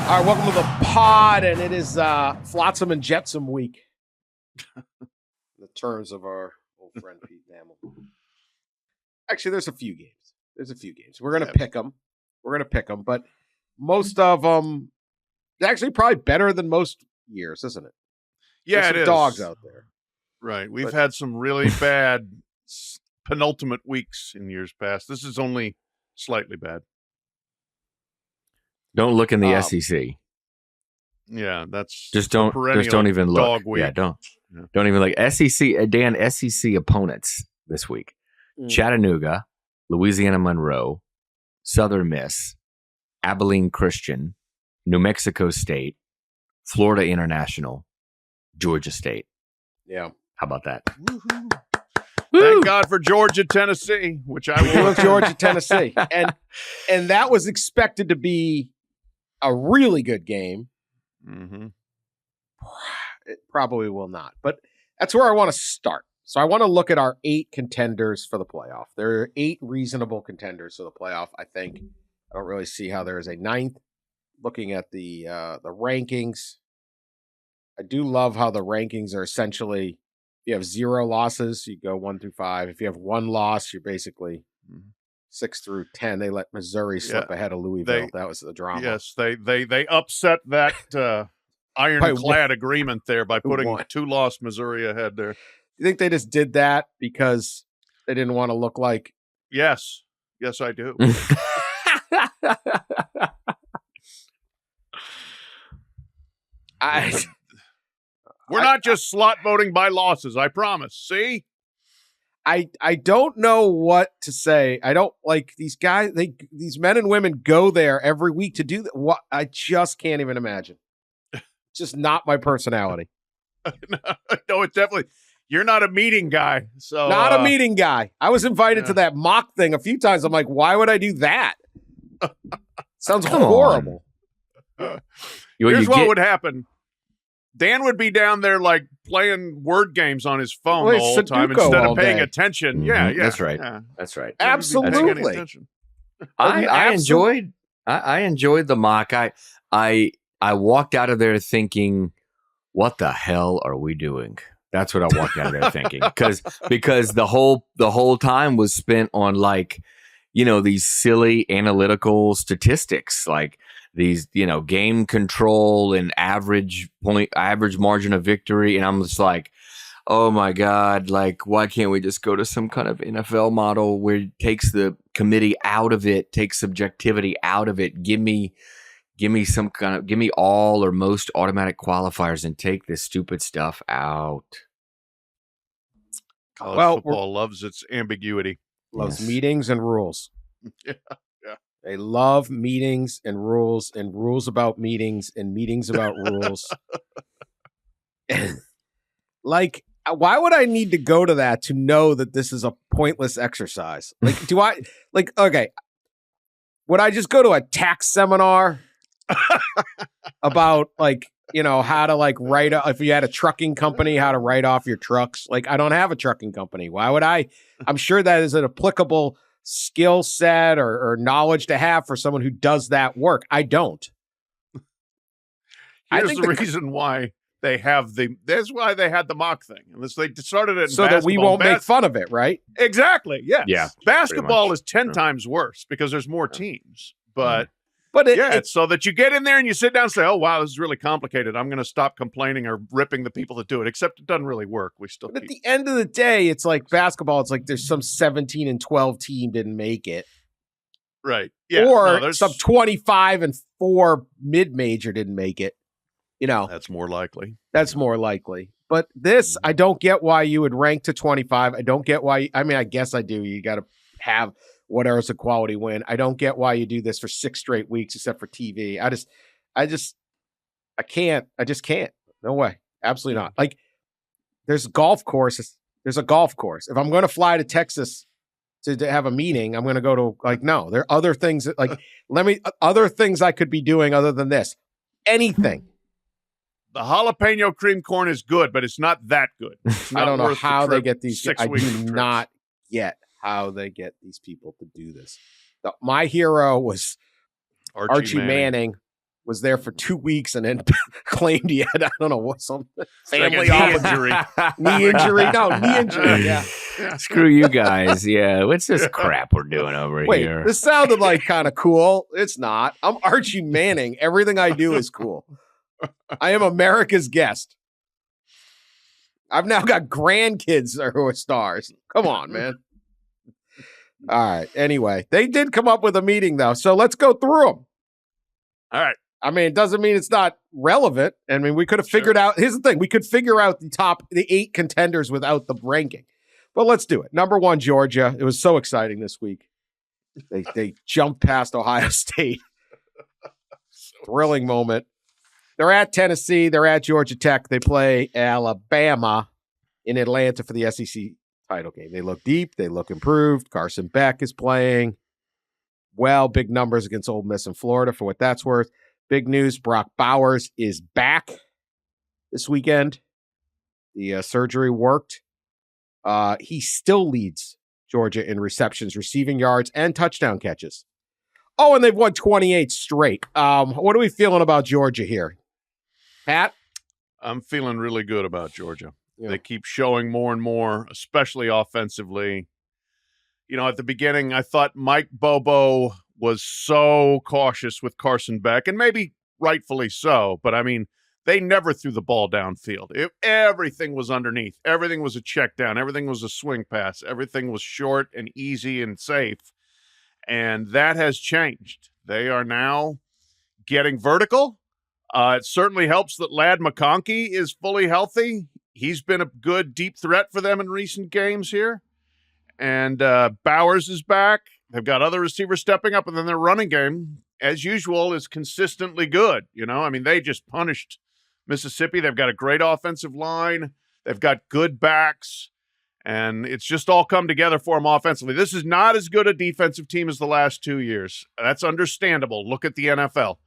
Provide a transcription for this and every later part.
All right, welcome to the pod, and it is Flotsam and Jetsam week. The terms of our old friend Pete Thamel. Actually, there's a few games. We're gonna pick them. But most of them, actually, probably better than most years, isn't it? Yeah, there's it some is. dogs out there. Right. We've had some really bad penultimate weeks in years past. This is only slightly bad. Don't look in the SEC. Yeah, that's just don't even look. Dog week. Yeah, don't even look. SEC Dan, SEC opponents this week: Chattanooga, Louisiana Monroe, Southern Miss, Abilene Christian, New Mexico State, Florida International, Georgia State. Yeah, how about that? Woo-hoo. Thank God for Georgia, Tennessee, which I love Georgia, Tennessee, and that was expected to be a really good game. Mm-hmm. It probably will not, but that's where I want to start. So I want to look at our 8 contenders for the playoff. There are 8 reasonable contenders for the playoff. I think I don't really see how there is a 9th. Looking at the rankings, I do love how the rankings are essentially: if you have 0 losses, you go 1 through 5. If you have 1 loss, you're basically 6 through 10. They let Missouri slip ahead of Louisville. That was the drama. Yes, they upset that ironclad agreement there by putting 2 lost Missouri ahead there. You think they just did that because they didn't want to look like? Yes, I do. We're not just slot voting by losses, I promise. See? I don't know what to say. I don't like these guys. These men and women go there every week to do that. What I just can't even imagine. Just not my personality. No, it's definitely. You're not a meeting guy. So not a meeting guy. I was invited to that mock thing a few times. I'm like, why would I do that? Sounds horrible. Here's what would happen. Dan would be down there like playing word games on his phone the whole time instead of paying attention. Mm-hmm. Yeah, that's right. Yeah. That's right. Absolutely. I enjoyed the mock. I walked out of there thinking, what the hell are we doing? That's what I walked out of there thinking. Because the whole time was spent on these silly analytical statistics, like these, game control and average margin of victory. And I'm just like, oh my God, why can't we just go to some kind of NFL model where it takes the committee out of it, takes subjectivity out of it, give me all or most automatic qualifiers and take this stupid stuff out. College football loves its ambiguity. Loves meetings and rules. Yeah. They love meetings and rules about meetings and meetings about rules. Why would I need to go to that to know that this is a pointless exercise? Okay, would I just go to a tax seminar about how to write if you had a trucking company, how to write off your trucks? I don't have a trucking company. Why would I? I'm sure that is an applicable skill set or knowledge to have for someone who does that work. I don't. Here's the reason why they have that's why they had the mock thing. Unless they started it so that we won't make fun of it, right? Exactly. Yes. Yeah. Basketball is 10 times worse because there's more teams. But it's so that you get in there and you sit down and say, oh, wow, this is really complicated. I'm going to stop complaining or ripping the people that do it, except it doesn't really work. But at the end of the day, it's like basketball. It's like there's some 17 and 12 team didn't make it. Right. Yeah. Or there's some 25 and 4 mid-major didn't make it. That's more likely. But this, I don't get why you would rank to 25. I don't get why. I guess I do. You got to have whatever's a quality win. I don't get why you do this for 6 straight weeks, except for TV. I can't. I just can't. No way. Absolutely not. There's golf courses. There's a golf course. If I'm going to fly to Texas to have a meeting, I'm going to go to no, there are other things that other things I could be doing other than this. Anything. The jalapeno cream corn is good, but it's not that good. Not I don't know how they get these. I do not get how they get these people to do this. My hero was Archie Manning. was there for 2 weeks and then claimed he had, I don't know what, some family injury. Knee injury. No, knee injury. Yeah. Screw you guys. Yeah. What's this crap we're doing over here? This sounded like kind of cool. It's not. I'm Archie Manning. Everything I do is cool. I am America's guest. I've now got grandkids who are stars. Come on, man. All right. Anyway, they did come up with a meeting, though. So let's go through them. All right. I mean, it doesn't mean it's not relevant. I mean, we could have figured out. Here's the thing. We could figure out the 8 contenders without the ranking. But let's do it. Number 1, Georgia. It was so exciting this week. They jumped past Ohio State. Thrilling moment. They're at Tennessee. They're at Georgia Tech. They play Alabama in Atlanta for the SEC title game. They look deep. They look improved. Carson Beck is playing well. Big numbers against Ole Miss and Florida for what that's worth. Big news. Brock Bowers is back this weekend. The surgery worked. He still leads Georgia in receptions, receiving yards, and touchdown catches. Oh, and they've won 28 straight. What are we feeling about Georgia here? Pat? I'm feeling really good about Georgia. Yeah. They keep showing more and more, especially offensively. You know, at the beginning, I thought Mike Bobo was so cautious with Carson Beck, and maybe rightfully so, but I mean, they never threw the ball downfield. Everything was underneath. Everything was a check down. Everything was a swing pass. Everything was short and easy and safe. And that has changed. They are now getting vertical. It certainly helps that Ladd McConkey is fully healthy. He's been a good deep threat for them in recent games here. And Bowers is back. They've got other receivers stepping up, and then their running game, as usual, is consistently good. You know, I mean, they just punished Mississippi. They've got a great offensive line. They've got good backs. And it's just all come together for them offensively. This is not as good a defensive team as the last 2 years. That's understandable. Look at the NFL.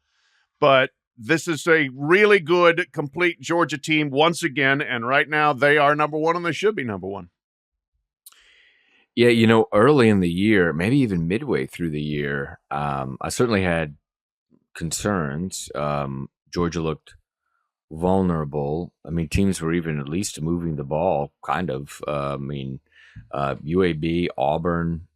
But this is a really good, complete Georgia team once again. And right now they are number 1, and they should be number 1. Yeah, you know, early in the year, maybe even midway through the year, I certainly had concerns. Georgia looked vulnerable. I mean, teams were even at least moving the ball, kind of. UAB, Auburn,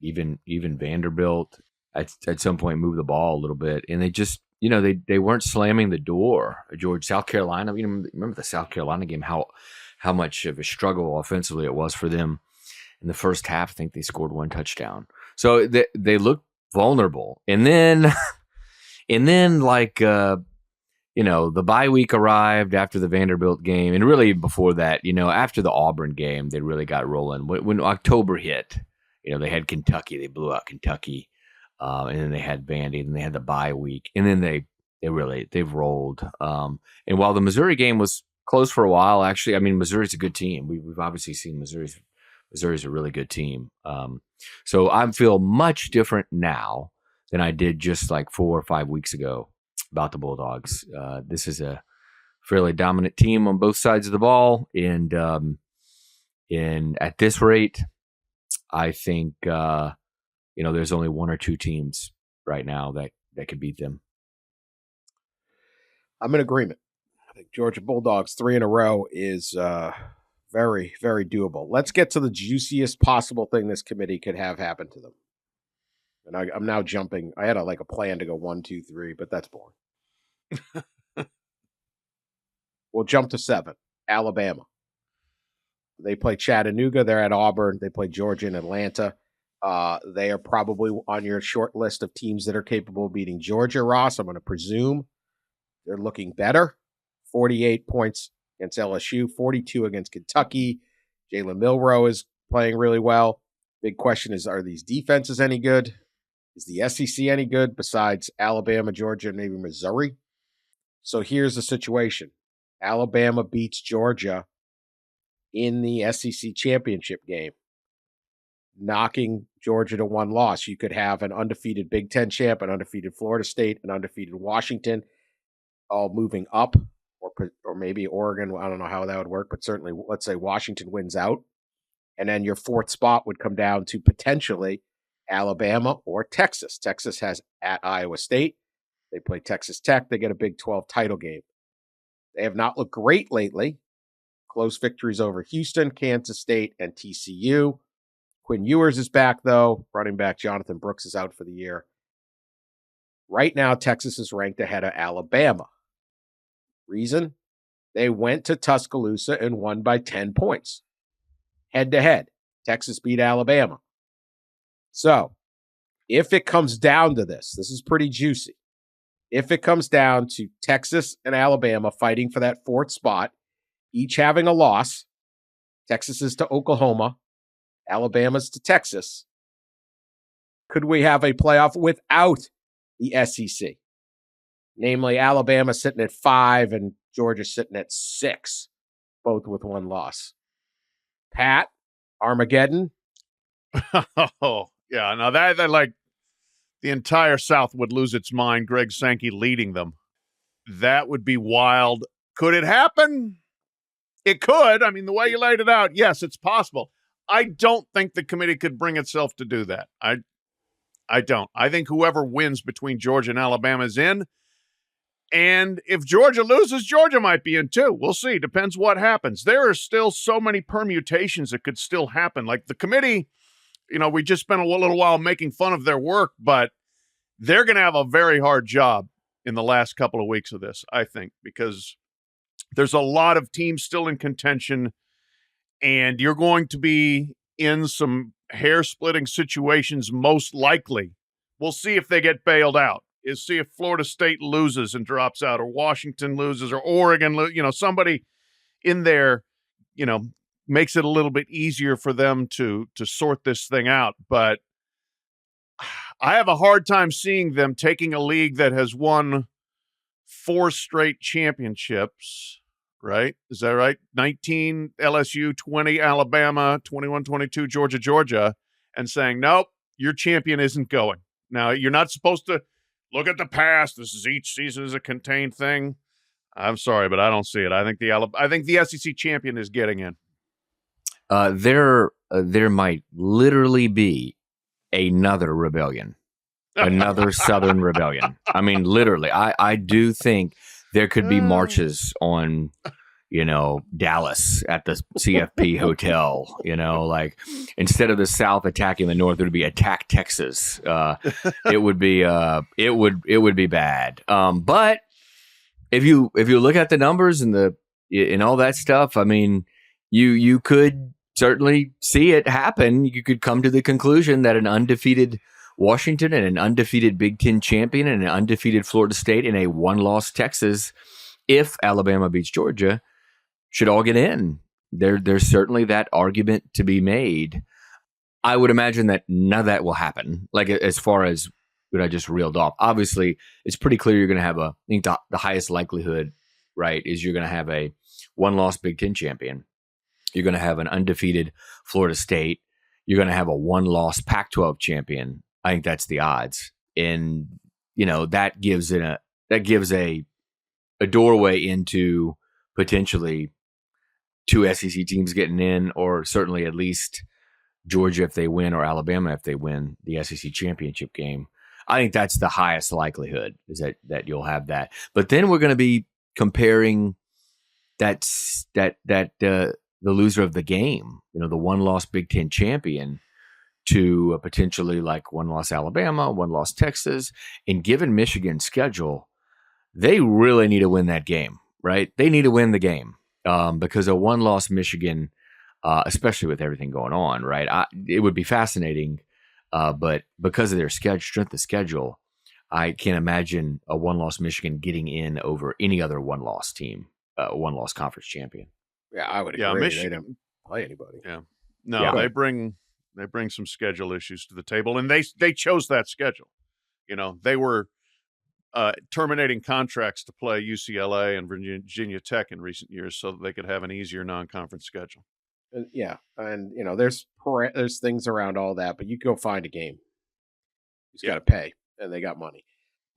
even Vanderbilt at some point moved the ball a little bit, and they just, you know, they weren't slamming the door. Georgia, South Carolina. You know, remember the South Carolina game? How much of a struggle offensively it was for them in the first half. I think they scored 1 touchdown, so they looked vulnerable, and then like. You know, the bye week arrived after the Vanderbilt game, and really before that, you know, after the Auburn game, they really got rolling. When October hit, you know, they had Kentucky, they blew out Kentucky, and then they had Vandy, and they had the bye week, and then they've rolled. And while the Missouri game was close for a while, actually, I mean, Missouri's a good team. We've obviously seen Missouri's a really good team. So I feel much different now than I did just like 4 or 5 weeks ago about the Bulldogs. This is a fairly dominant team on both sides of the ball, and at this rate, I think you know, there's only 1 or 2 teams right now that could beat them. I'm in agreement. I think Georgia Bulldogs 3 in a row is very, very doable. Let's get to the juiciest possible thing this committee could have happen to them. And I'm now jumping. I had a plan to go 1, 2, 3, but that's boring. We'll jump to 7. Alabama. They play Chattanooga. They're at Auburn. They play Georgia and Atlanta. They are probably on your short list of teams that are capable of beating Georgia, Ross. I'm going to presume they're looking better. 48 points against LSU, 42 against Kentucky. Jalen Milroe is playing really well. Big question is, are these defenses any good? Is the SEC any good besides Alabama, Georgia, and maybe Missouri? So here's the situation. Alabama beats Georgia in the SEC championship game, knocking Georgia to 1 loss. You could have an undefeated Big Ten champ, an undefeated Florida State, an undefeated Washington, all moving up, or maybe Oregon. I don't know how that would work, but certainly let's say Washington wins out. And then your 4th spot would come down to potentially Alabama or Texas. Texas has at Iowa State. They play Texas Tech. They get a Big 12 title game. They have not looked great lately. Close victories over Houston, Kansas State, and TCU. Quinn Ewers is back, though. Running back Jonathan Brooks is out for the year. Right now, Texas is ranked ahead of Alabama. Reason? They went to Tuscaloosa and won by 10 points. Head-to-head, Texas beat Alabama. So, if it comes down to this is pretty juicy. If it comes down to Texas and Alabama fighting for that fourth spot, each having a loss, Texas is to Oklahoma, Alabama's to Texas, could we have a playoff without the SEC? Namely, Alabama sitting at 5 and Georgia sitting at 6, both with one loss. Pat, Armageddon? Oh, yeah. Now that like the entire South would lose its mind, Greg Sankey leading them. That would be wild. Could it happen? It could. I mean, the way you laid it out, yes, it's possible. I don't think the committee could bring itself to do that. I don't. I think whoever wins between Georgia and Alabama is in. And if Georgia loses, Georgia might be in too. We'll see. Depends what happens. There are still so many permutations that could still happen. Like the committee, we just spent a little while making fun of their work, but they're going to have a very hard job in the last couple of weeks of this, I think, because there's a lot of teams still in contention, and you're going to be in some hair-splitting situations most likely. We'll see if they get bailed out. See if Florida State loses and drops out, or Washington loses, or Oregon, somebody in there, makes it a little bit easier for them to sort this thing out. But I have a hard time seeing them taking a league that has won 4 straight championships, right? Is that right? 19 LSU, 20 Alabama, 21-22 Georgia, and saying, nope, your champion isn't going. Now, you're not supposed to look at the past. This is each season is a contained thing. I'm sorry, but I don't see it. I think the SEC champion is getting in. There might literally be another rebellion, another Southern rebellion. I mean, literally, I do think there could be marches on, Dallas at the CFP hotel, like instead of the South attacking the North, it would be attack Texas. It would be bad. But if you look at the numbers and all that stuff, I mean, you could certainly see it happen. You could come to the conclusion that an undefeated Washington and an undefeated Big Ten champion and an undefeated Florida State and a one-loss Texas, if Alabama beats Georgia, should all get in. There's certainly that argument to be made. I would imagine that none of that will happen. Like as far as what I just reeled off, obviously it's pretty clear you're going to have I think the highest likelihood, right, is you're going to have a one-loss Big Ten champion. You're going to have an undefeated Florida State. You're going to have a one-loss Pac-12 champion. I think that's the odds, and that gives a doorway into potentially 2 SEC teams getting in, or certainly at least Georgia if they win, or Alabama if they win the SEC championship game. I think that's the highest likelihood, is that you'll have that. But then we're going to be comparing the loser of the game, the one-loss Big Ten champion, to potentially like one-loss Alabama, one-loss Texas. And given Michigan's schedule, they really need to win that game, right? They need to win the game because a one-loss Michigan, especially with everything going on, right? It would be fascinating, but because of their strength of schedule, I can't imagine a one-loss Michigan getting in over any other one-loss team, one-loss conference champion. Yeah, I would agree. They didn't play anybody. Yeah, no, they bring some schedule issues to the table, and they chose that schedule. They were terminating contracts to play UCLA and Virginia Tech in recent years so that they could have an easier non-conference schedule. Yeah, and there's things around all that, but you go find a game. You just got to pay, and they got money.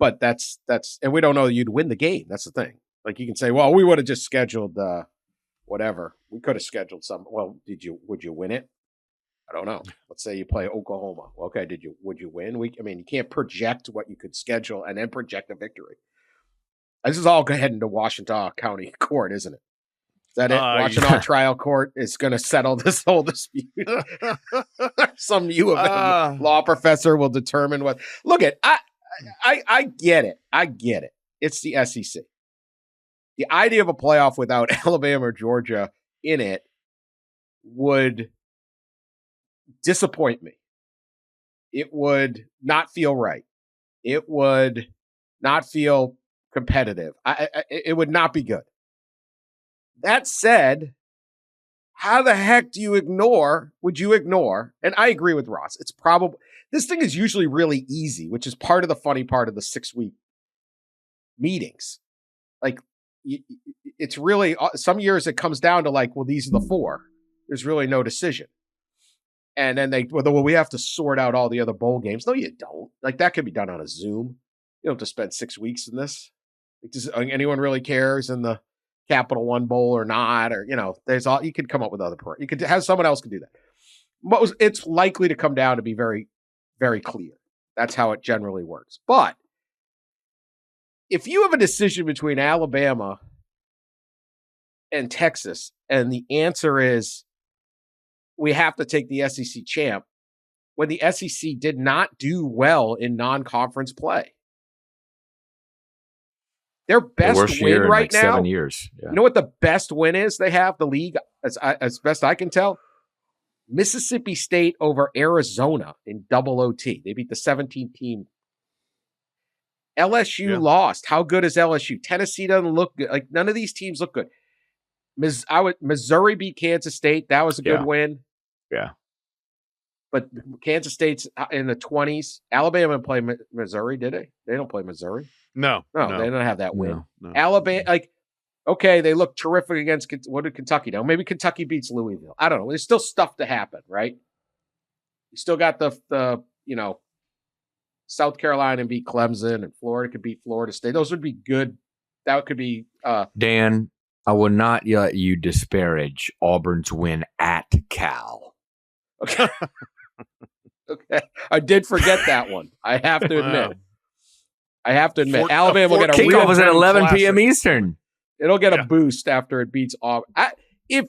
But that's and we don't know you'd win the game. That's the thing. Like you can say, well, we would have just scheduled whatever. We could have scheduled some. Well, would you win it? I don't know. Let's say you play Oklahoma. Okay, would you win? You can't project what you could schedule and then project a victory. This is all heading to Washington County Court, isn't it? Is that it? Washington Trial Court is going to settle this whole dispute. Some U of M law professor will determine what. Look I get it. I get it. It's the SEC. The idea of a playoff without Alabama or Georgia in it would disappoint me. It would not feel right. It would not feel competitive. It would not be good. That said, how the heck would you ignore? And I agree with Ross. It's probably, this thing is usually really easy, which is part of the funny part of the 6-week meetings. Like, it's really, some years it comes down to like, well, these are the 4. There's really no decision. And then we have to sort out all the other bowl games. No, you don't. Like, that could be done on a Zoom. You don't have to spend 6 weeks in this. Does anyone really cares in the Capital One Bowl or not? Or, there's all, you could come up with other, you could have someone else could do that. It's likely to come down to be very, very clear. That's how it generally works. But if you have a decision between Alabama and Texas, and the answer is we have to take the SEC champ, when the SEC did not do well in non-conference play. Their best win right now, 7 years. Yeah. You know what the best win is they have, the league, as best I can tell? Mississippi State over Arizona in double OT. They beat the 17th team. LSU lost. How good is LSU? Tennessee doesn't look good. Like, none of these teams look good. Missouri beat Kansas State. That was a good win. Yeah. But Kansas State's in the 20s. Alabama didn't play Missouri, did they? They don't play Missouri. No, they don't have that win. No. Alabama, okay, they look terrific against, what did Kentucky do? Maybe Kentucky beats Louisville. I don't know. There's still stuff to happen, right? You still got the South Carolina beat Clemson, and Florida could beat Florida State. Those would be good. That could be. Dan, I would not let you disparage Auburn's win at Cal. Okay. Okay. I did forget that one. I have to admit. Alabama will get a kickoff was at 11 p.m. Eastern. It'll get a boost after it beats Auburn. If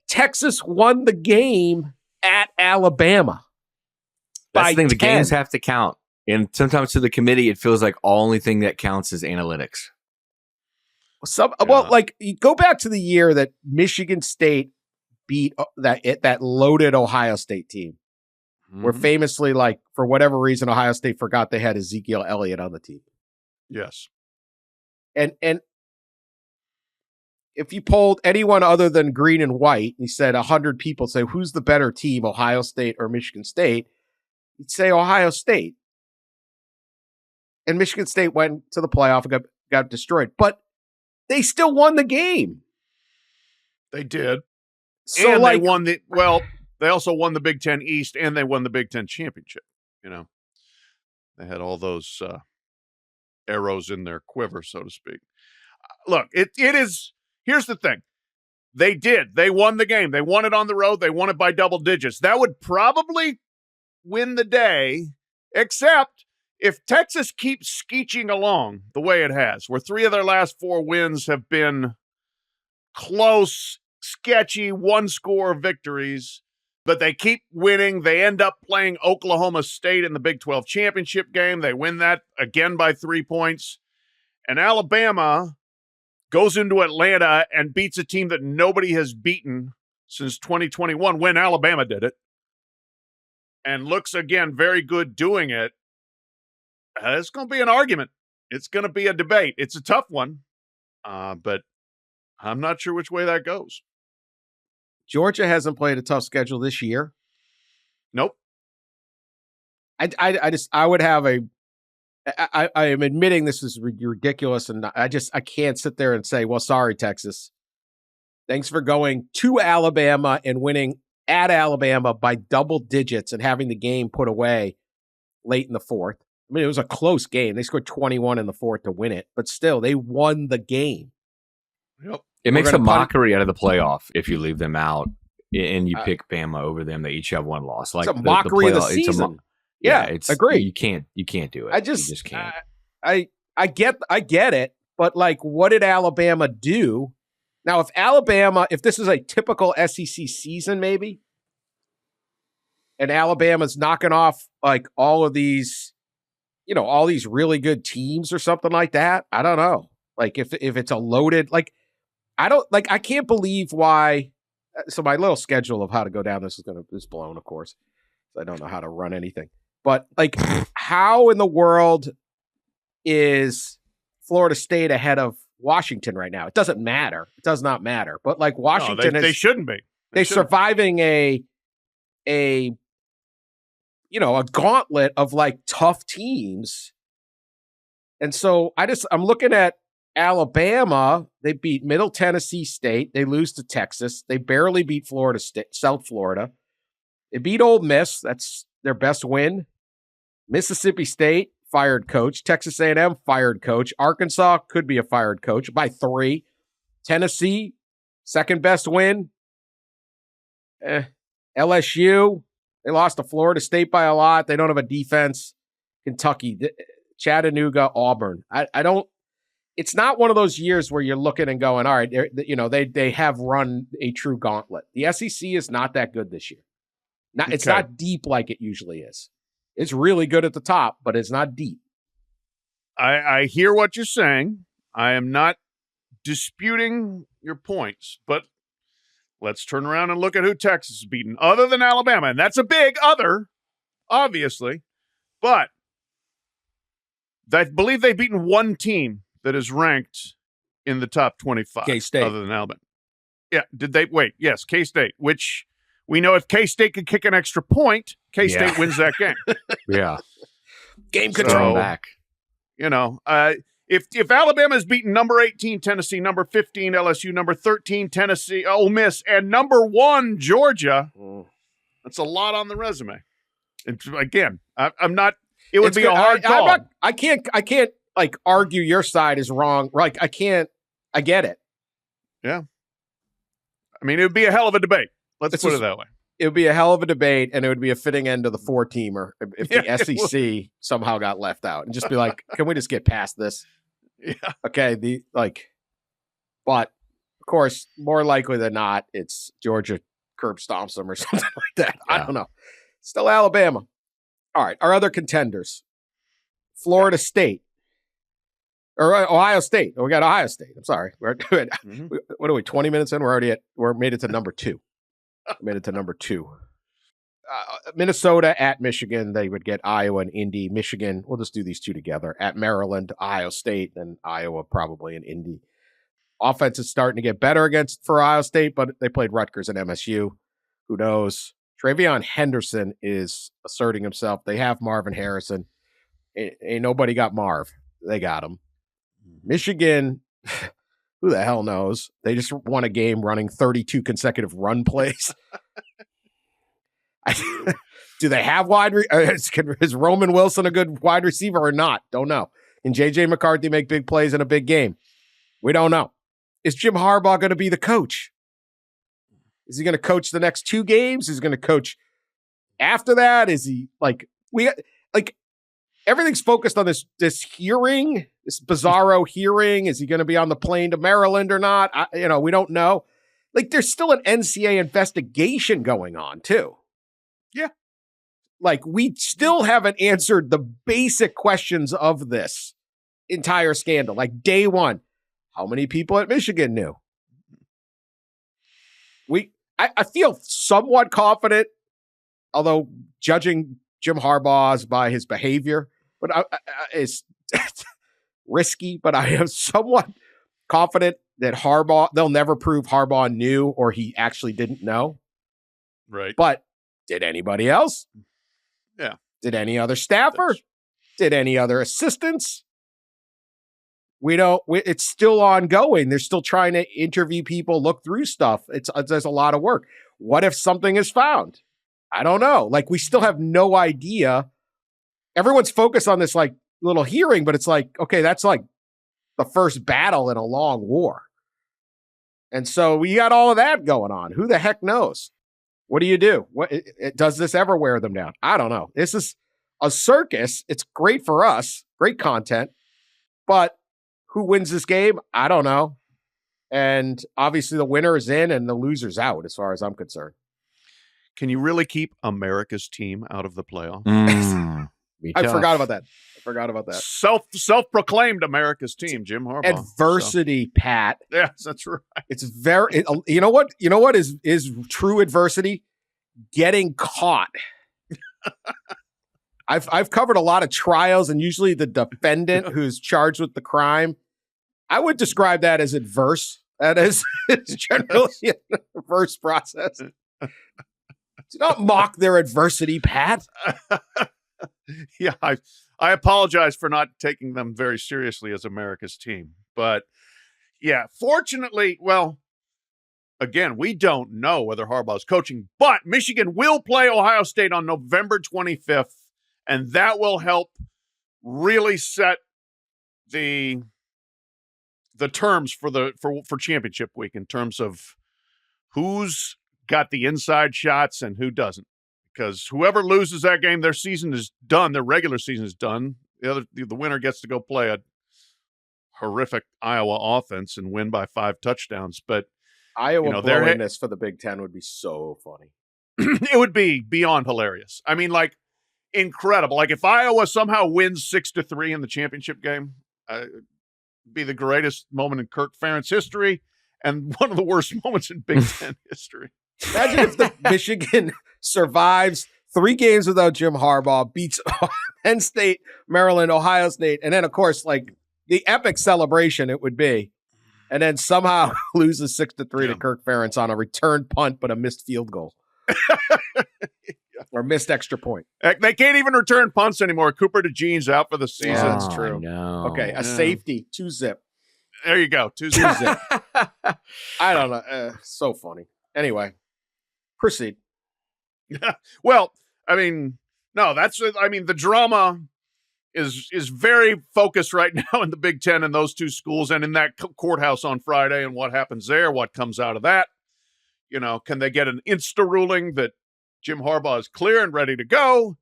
Texas won the game at Alabama, that's the thing. The games have to count, and sometimes to the committee, it feels like the only thing that counts is analytics. Well, like, you go back to the year that Michigan State beat that loaded Ohio State team. Where famously, like, for whatever reason, Ohio State forgot they had Ezekiel Elliott on the team. Yes. And if you polled anyone other than green and white, you said 100 people say, who's the better team, Ohio State or Michigan State? You'd say Ohio State. And Michigan State went to the playoff and got destroyed. But they still won the game. They did. So, and they won they also won the Big Ten East, and they won the Big Ten Championship. They had all those arrows in their quiver, so to speak. Look, it is. Here's the thing. They won the game. They won it on the road. They won it by double digits. That would probably win the day, except if Texas keeps skeeching along the way it has, where 3 of their last 4 wins have been close, sketchy, one-score victories, but they keep winning. They end up playing Oklahoma State in the Big 12 championship game. They win that again by 3 points. And Alabama goes into Atlanta and beats a team that nobody has beaten since 2021 when Alabama did it. And looks, again, very good doing it. It's going to be an argument. It's going to be a debate. It's a tough one, but I'm not sure which way that goes. Georgia hasn't played a tough schedule this year. Nope. I would have I am admitting this is ridiculous, and I can't sit there and say, well, sorry, Texas. Thanks for going to Alabama and winning at Alabama by double digits and having the game put away late in the 4th. I mean, it was a close game. They scored 21 in the 4th to win it, but still, they won the game. Yep. It makes a mockery out of the playoff if you leave them out and you pick Bama over them. They each have one loss. Like it's a mockery of the season. It's agree. You can't do it. You just can't. I get it, but like, what did Alabama do? Now, if this is a typical SEC season, maybe, and Alabama's knocking off like all of these, all these really good teams or something like that. I don't know. Like if it's a loaded, like, I can't believe why. So my little schedule of how to go down this is blown, of course. I don't know how to run anything, but like, how in the world is Florida State ahead of Washington right now? It doesn't matter. It does not matter. But like Washington, they shouldn't be. They're surviving a gauntlet of like tough teams. And so I'm looking at Alabama. They beat Middle Tennessee State. They lose to Texas. They barely beat Florida State, South Florida. They beat Ole Miss. That's their best win. Mississippi State, fired coach. Texas A&M, fired coach. Arkansas could be a fired coach by 3. Tennessee, second best win. LSU, they lost to Florida State by a lot. They don't have a defense. Kentucky, Chattanooga, Auburn. I don't. It's not one of those years where you're looking and going, all right, they have run a true gauntlet. The SEC is not that good this year. It's not deep like it usually is. It's really good at the top, but it's not deep. I hear what you're saying. I am not disputing your points, but let's turn around and look at who Texas has beaten, other than Alabama. And that's a big other, obviously. But I believe they've beaten one team that is ranked in the top 25. K-State. Other than Alabama. Yeah, did they? Wait, yes, K-State, which we know if K-State could kick an extra point, K-State wins that game. Yeah. Game control. Back. If Alabama has beaten number 18 Tennessee, number 15 LSU, number 13 Tennessee, Ole Miss, and number 1 Georgia, that's a lot on the resume. And again, I'm not. It would be a hard call. I can't like argue your side is wrong. Like I can't. I get it. Yeah. I mean, it would be a hell of a debate. Let's put it that way. It would be a hell of a debate, and it would be a fitting end to the 4-teamer if the SEC somehow got left out, and just be like, can we just get past this? Yeah. Okay. But of course, more likely than not, it's Georgia curb stomps them or something like that. Yeah. I don't know. Still Alabama. All right. Our other contenders: Florida State or Ohio State. We got Ohio State. I'm sorry. We're doing. What are we? 20 minutes in. We're made it to number 2. Made it to number 2. Minnesota at Michigan. They would get Iowa and Indy. Michigan, we'll just do these two together. At Maryland, Ohio State, and Iowa probably and Indy. Offense is starting to get better for Ohio State, but they played Rutgers and MSU. Who knows? Travion Henderson is asserting himself. They have Marvin Harrison. Ain't nobody got Marv. They got him. Michigan, who the hell knows? They just won a game running 32 consecutive run plays. Do they have is Roman Wilson a good wide receiver or not? Don't know. Can J.J. McCarthy make big plays in a big game? We don't know. Is Jim Harbaugh going to be the coach? Is he going to coach the next 2 games? Is he going to coach after that? Is he everything's focused on this hearing, this bizarro hearing. Is he going to be on the plane to Maryland or not? We don't know. Like, there's still an NCAA investigation going on too. Yeah. Like, we still haven't answered the basic questions of this entire scandal. Like, day one, how many people at Michigan knew? I feel somewhat confident, although judging Jim Harbaugh's by his behavior, but it's risky, but I am somewhat confident that they'll never prove Harbaugh knew or he actually didn't know. Right. But did anybody else? Yeah. Did any other staffer? Did any other assistants? It's still ongoing. They're still trying to interview people, look through stuff. There's a lot of work. What if something is found? I don't know. Like, we still have no idea. Everyone's focused on this like little hearing, but it's like, okay, that's like the first battle in a long war. And so we got all of that going on. Who the heck knows? What do you do? Does this ever wear them down? I don't know. This is a circus. It's great for us, great content, but who wins this game? I don't know. And obviously the winner is in and the loser's out as far as I'm concerned. Can you really keep America's team out of the playoff? I forgot about that. Self-proclaimed America's team, Jim Harbaugh. Adversity, Pat. Yes, that's right. It's you know what is true adversity? Getting caught. I've covered a lot of trials, and usually the defendant who's charged with the crime, I would describe that as adverse. That is, it's generally an adverse process. Do not mock their adversity, Pat. Yeah, I apologize for not taking them very seriously as America's team. But yeah, fortunately, well, again, we don't know whether Harbaugh's coaching, but Michigan will play Ohio State on November 25th, and that will help really set the terms for championship week in terms of who's got the inside shots and who doesn't. Because whoever loses that game, their season is done. Their regular season is done. The winner gets to go play a horrific Iowa offense and win by 5 touchdowns. But Iowa blowing this for the Big Ten would be so funny. It would be beyond hilarious. I mean, like, incredible. Like, if Iowa somehow wins 6-3 in the championship game, it'd be the greatest moment in Kirk Ferentz history and one of the worst moments in Big Ten history. Imagine if the Michigan survives 3 games without Jim Harbaugh, beats Penn State, Maryland, Ohio State, and then, of course, like the epic celebration it would be, and then somehow loses 6-3 to Kirk Ferentz on a return punt but a missed field goal. Or missed extra point. They can't even return punts anymore. Cooper DeJean's out for the season. That's true. No. Okay, safety, 2-zip. There you go, 2-zip. I don't know. So funny. Anyway, proceed. Well, I mean, no, the drama is very focused right now in the Big Ten and those 2 schools and in that courthouse on Friday and what happens there, what comes out of that. Can they get an insta ruling that Jim Harbaugh is clear and ready to go?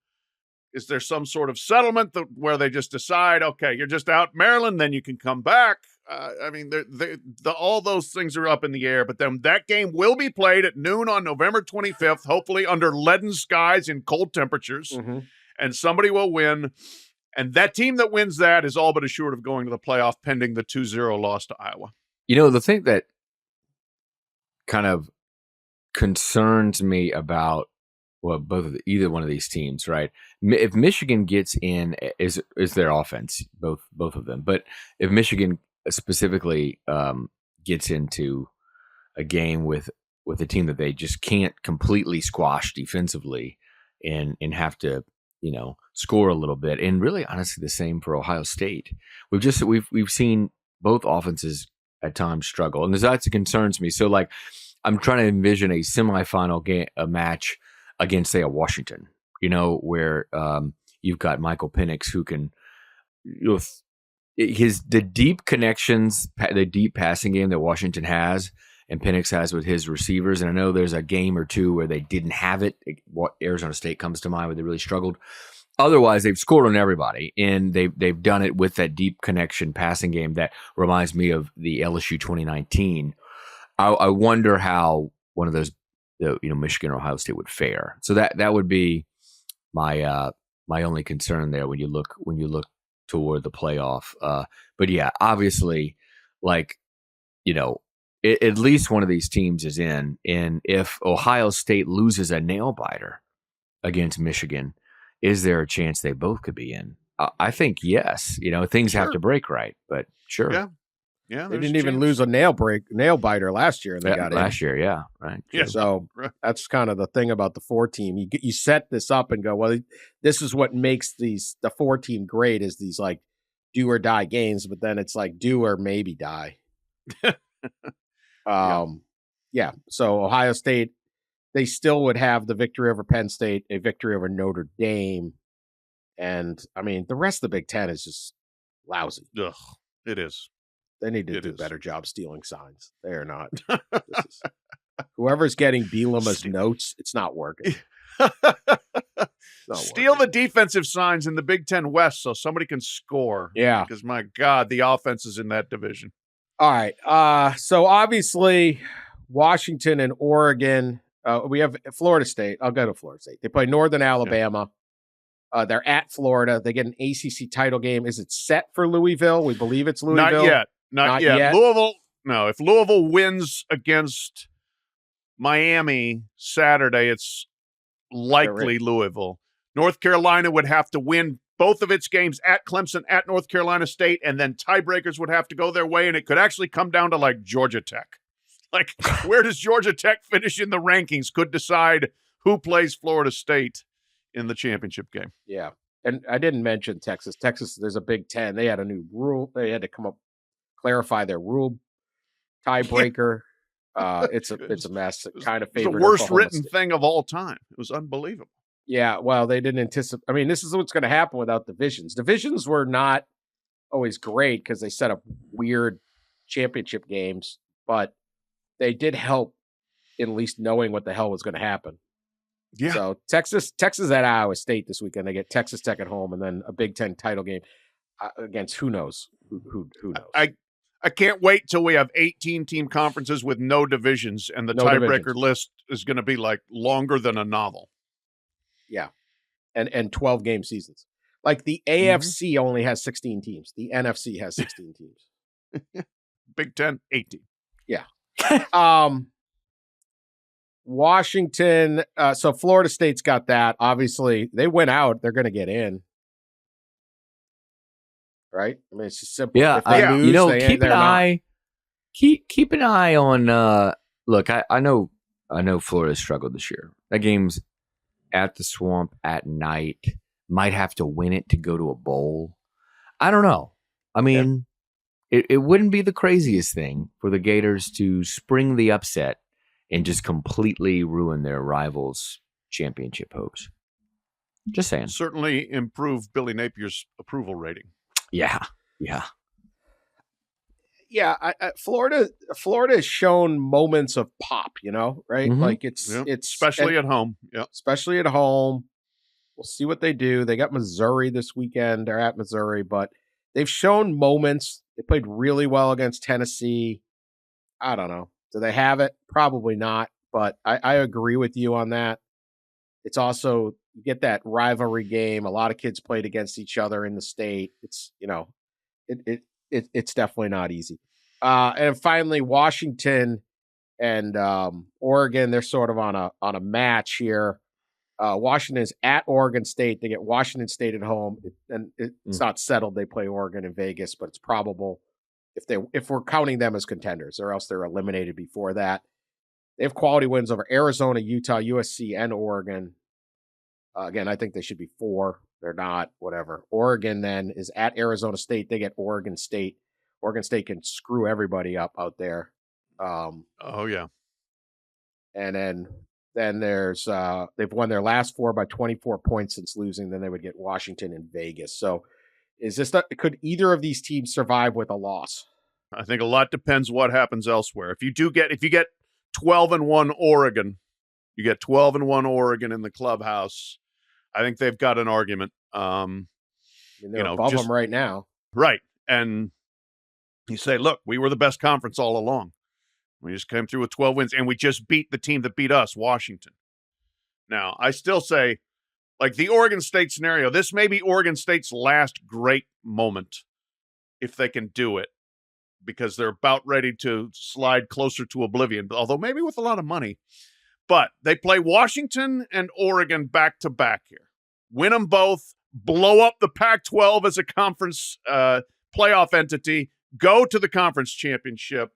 Is there some sort of settlement where they just decide, okay, you're just out Maryland, then you can come back? I mean, all those things are up in the air, but then that game will be played at noon on November 25th, hopefully under leaden skies and cold temperatures, and somebody will win. And that team that wins that is all but assured of going to the playoff pending the 2-0 loss to Iowa. The thing that kind of concerns me about either one of these teams, right? If Michigan gets in, is their offense, both of them. But if Michigan specifically gets into a game with a team that they just can't completely squash defensively and have to score a little bit, and really honestly the same for Ohio State. We've seen both offenses at times struggle, and that concerns me. So like I'm trying to envision a semifinal game, a match against, say, a Washington, where you've got Michael Penix who can, the deep connections, the deep passing game that Washington has and Penix has with his receivers. And I know there's a game or 2 where they didn't have it. What Arizona State comes to mind where they really struggled. Otherwise, they've scored on everybody, and they've done it with that deep connection passing game that reminds me of the LSU 2019. I wonder how one of those, Michigan or Ohio State would fare. So that would be my only concern there when you look toward the playoff. But yeah, obviously, like, at least one of these teams is in. And if Ohio State loses a nail biter against Michigan, is there a chance they both could be in? I think yes. Things have to break right, but sure. Yeah. Yeah, they didn't even lose a nail biter last year. And they got last year, yeah, right. Yeah. So that's kind of the thing about the 4-team. You set this up and go, well, this is what makes the 4-team great, is these like do or die games, but then it's like do or maybe die. Yeah. So Ohio State, they still would have the victory over Penn State, a victory over Notre Dame, and I mean the rest of the Big Ten is just lousy. Ugh, it is. They need to do a better job stealing signs. They are not. Whoever's getting Bielema's notes, it's not working. Steal the defensive signs in the Big Ten West so somebody can score. Yeah. Because, my God, the offense is in that division. All right. So, obviously, Washington and Oregon. We have Florida State. I'll go to Florida State. They play Northern Alabama. Yeah. They're at Florida. They get an ACC title game. Is it set for Louisville? We believe it's Louisville. Not yet. Louisville, no. If Louisville wins against Miami Saturday, it's likely Louisville. North Carolina would have to win both of its games at Clemson, at North Carolina State, and then tiebreakers would have to go their way, and it could actually come down to like Georgia Tech. Like, where does Georgia Tech finish in the rankings could decide who plays Florida State in the championship game. Yeah. And I didn't mention Texas. Texas, there's a Big Ten. They had a new rule. They had to clarify their rule tiebreaker. It's a mess. It kind of favored the worst written thing of all time. It was unbelievable. Yeah, well, they didn't anticipate. I mean, this is what's going to happen without divisions. Divisions were not always great because they set up weird championship games, but they did help in at least knowing what the hell was going to happen. Yeah. So Texas at Iowa State this weekend. They get Texas Tech at home, and then a Big Ten title game against who knows who knows. I can't wait till we have 18-team conferences with no divisions, and the tiebreaker list is going to be like longer than a novel. Yeah, and 12-game seasons. Like the AFC only has 16 teams. The NFC has 16 teams. Big Ten, 18. Yeah. Washington. So Florida State's got that. Obviously, they went out. They're going to get in. Right? I mean, it's just simple. Yeah, lose, keep an eye on. Look, I know Florida struggled this year. That game's at the Swamp at night. Might have to win it to go to a bowl. I don't know. I mean, it wouldn't be the craziest thing for the Gators to spring the upset and just completely ruin their rivals' championship hopes. Just saying. Certainly improve Billy Napier's approval rating. Yeah. Florida has shown moments of pop, right? Mm-hmm. Like it's especially at home. Yeah, especially at home. We'll see what they do. They got Missouri this weekend. They're at Missouri, but they've shown moments. They played really well against Tennessee. I don't know. Do they have it? Probably not. But I agree with you on that. It's also, you get that rivalry game. A lot of kids played against each other in the state. It's, it's definitely not easy. And finally, Washington and Oregon, they're sort of on a match here. Washington is at Oregon State. They get Washington State at home, and it's not settled. They play Oregon in Vegas, but it's probable if we're counting them as contenders, or else they're eliminated before that. They have quality wins over Arizona, Utah, USC, and Oregon. Again, I think they should be 4. They're not, whatever. Oregon then is at Arizona State. They get Oregon State. Oregon State can screw everybody up out there. Yeah. And then there's they've won their last 4 by 24 points since losing. Then they would get Washington and Vegas. So could either of these teams survive with a loss? I think a lot depends what happens elsewhere. If you get 12-1 Oregon, you get 12-1 Oregon in the clubhouse, I think they've got an argument. They're above them right now. Right. And you say, look, we were the best conference all along. We just came through with 12 wins, and we just beat the team that beat us, Washington. Now, I still say, like the Oregon State scenario, this may be Oregon State's last great moment if they can do it, because they're about ready to slide closer to oblivion, although maybe with a lot of money. But they play Washington and Oregon back-to-back here. Win them both, blow up the Pac-12 as a conference playoff entity, go to the conference championship,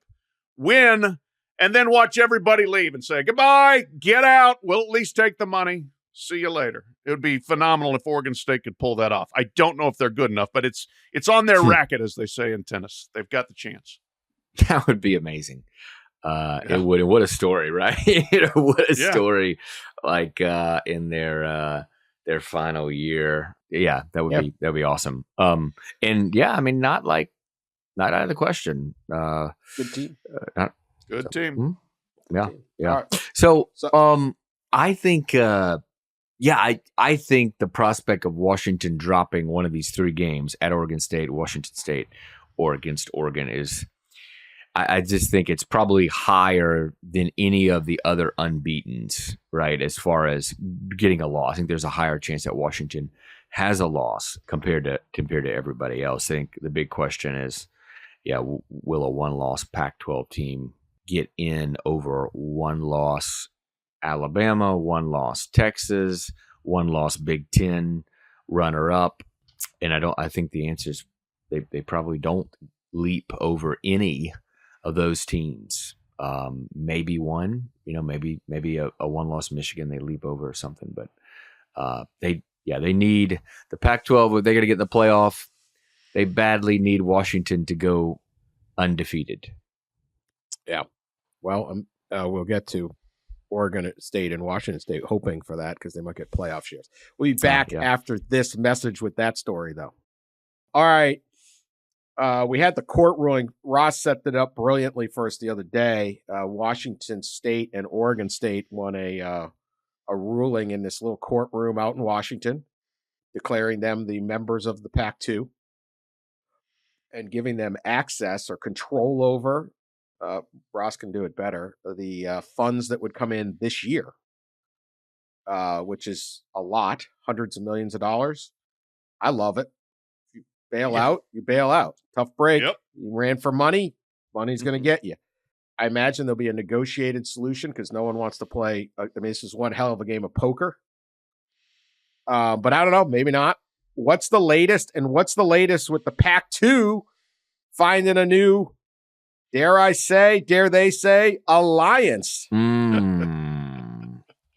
win, and then watch everybody leave and say, goodbye, get out, we'll at least take the money, see you later. It would be phenomenal if Oregon State could pull that off. I don't know if they're good enough, but it's on their racket, as they say in tennis. They've got the chance. That would be amazing. It would. What a story, right? What a story! Like in their final year, that'd be awesome. And I mean, not out of the question. Good team. Good team. Yeah. Right. So, I think, I think the prospect of Washington dropping one of these 3 games at Oregon State, Washington State, or against Oregon is, I just think it's probably higher than any of the other unbeatens, right? As far as getting a loss, I think there's a higher chance that Washington has a loss compared to everybody else. I think the big question is, will a 1-loss Pac-12 team get in over 1-loss Alabama, 1-loss Texas, 1-loss Big Ten runner-up? And I think the answer is they probably don't leap over any of those teams. Maybe one, maybe a 1-loss Michigan they leap over or something, but they need the Pac-12. They got to get in the playoff. They badly need Washington to go undefeated. Yeah. Well, we'll get to Oregon State and Washington State, hoping for that because they might get playoff shares. We'll be back after this message with that story, though. All right. We had the court ruling. Ross set it up brilliantly for us the other day. Washington State and Oregon State won a ruling in this little courtroom out in Washington, declaring them the members of the Pac-2 and giving them access or control over, Ross can do it better, the funds that would come in this year, which is a lot, hundreds of millions of dollars. I love it. If you bail out, you bail out. Tough break. Yep. You ran for money. Money's going to get you. I imagine there'll be a negotiated solution because no one wants to play. This is one hell of a game of poker. But I don't know. Maybe not. What's the latest? And what's the latest with the Pac-2 finding a new, dare they say, alliance?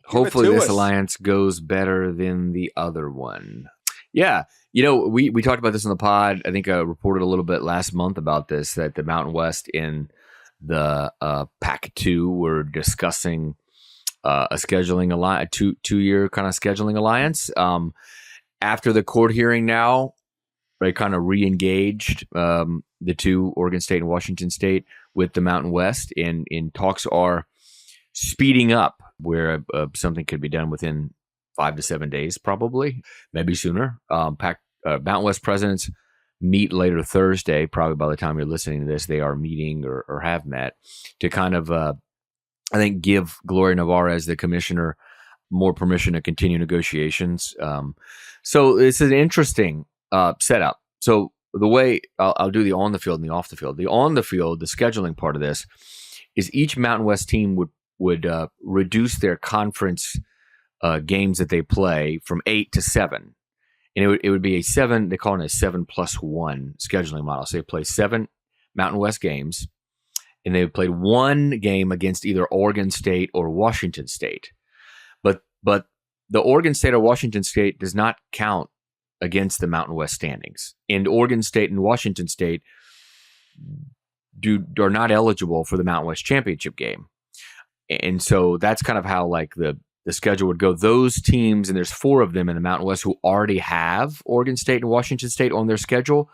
Hopefully this alliance goes better than the other one. Yeah. We talked about this on the pod. I think I reported a little bit last month about this, that the Mountain West and the Pac-2 were discussing a scheduling alliance, a two-year kind of scheduling alliance. After the court hearing now, they kind of re-engaged the two, Oregon State and Washington State, with the Mountain West, and talks are speeding up where something could be done within 5 to 7 days, probably, maybe sooner. Mountain West presidents meet later Thursday. Probably by the time you're listening to this, they are meeting or have met to kind of, I think, give Gloria Navarez, the commissioner, more permission to continue negotiations. So it's an interesting setup. So the way I'll do the on the field and the off the field. The on the field, the scheduling part of this, is each Mountain West team would reduce their conference games that they play from 8 to 7. And it would be a 7, they call it a 7+1 scheduling model. So they play 7 Mountain West games, and they played 1 game against either Oregon State or Washington State. But the Oregon State or Washington State does not count against the Mountain West standings. And Oregon State and Washington State are not eligible for the Mountain West championship game. And so that's kind of how like the schedule would go. Those teams, and there's 4 of them in the Mountain West who already have Oregon State and Washington State on their schedule,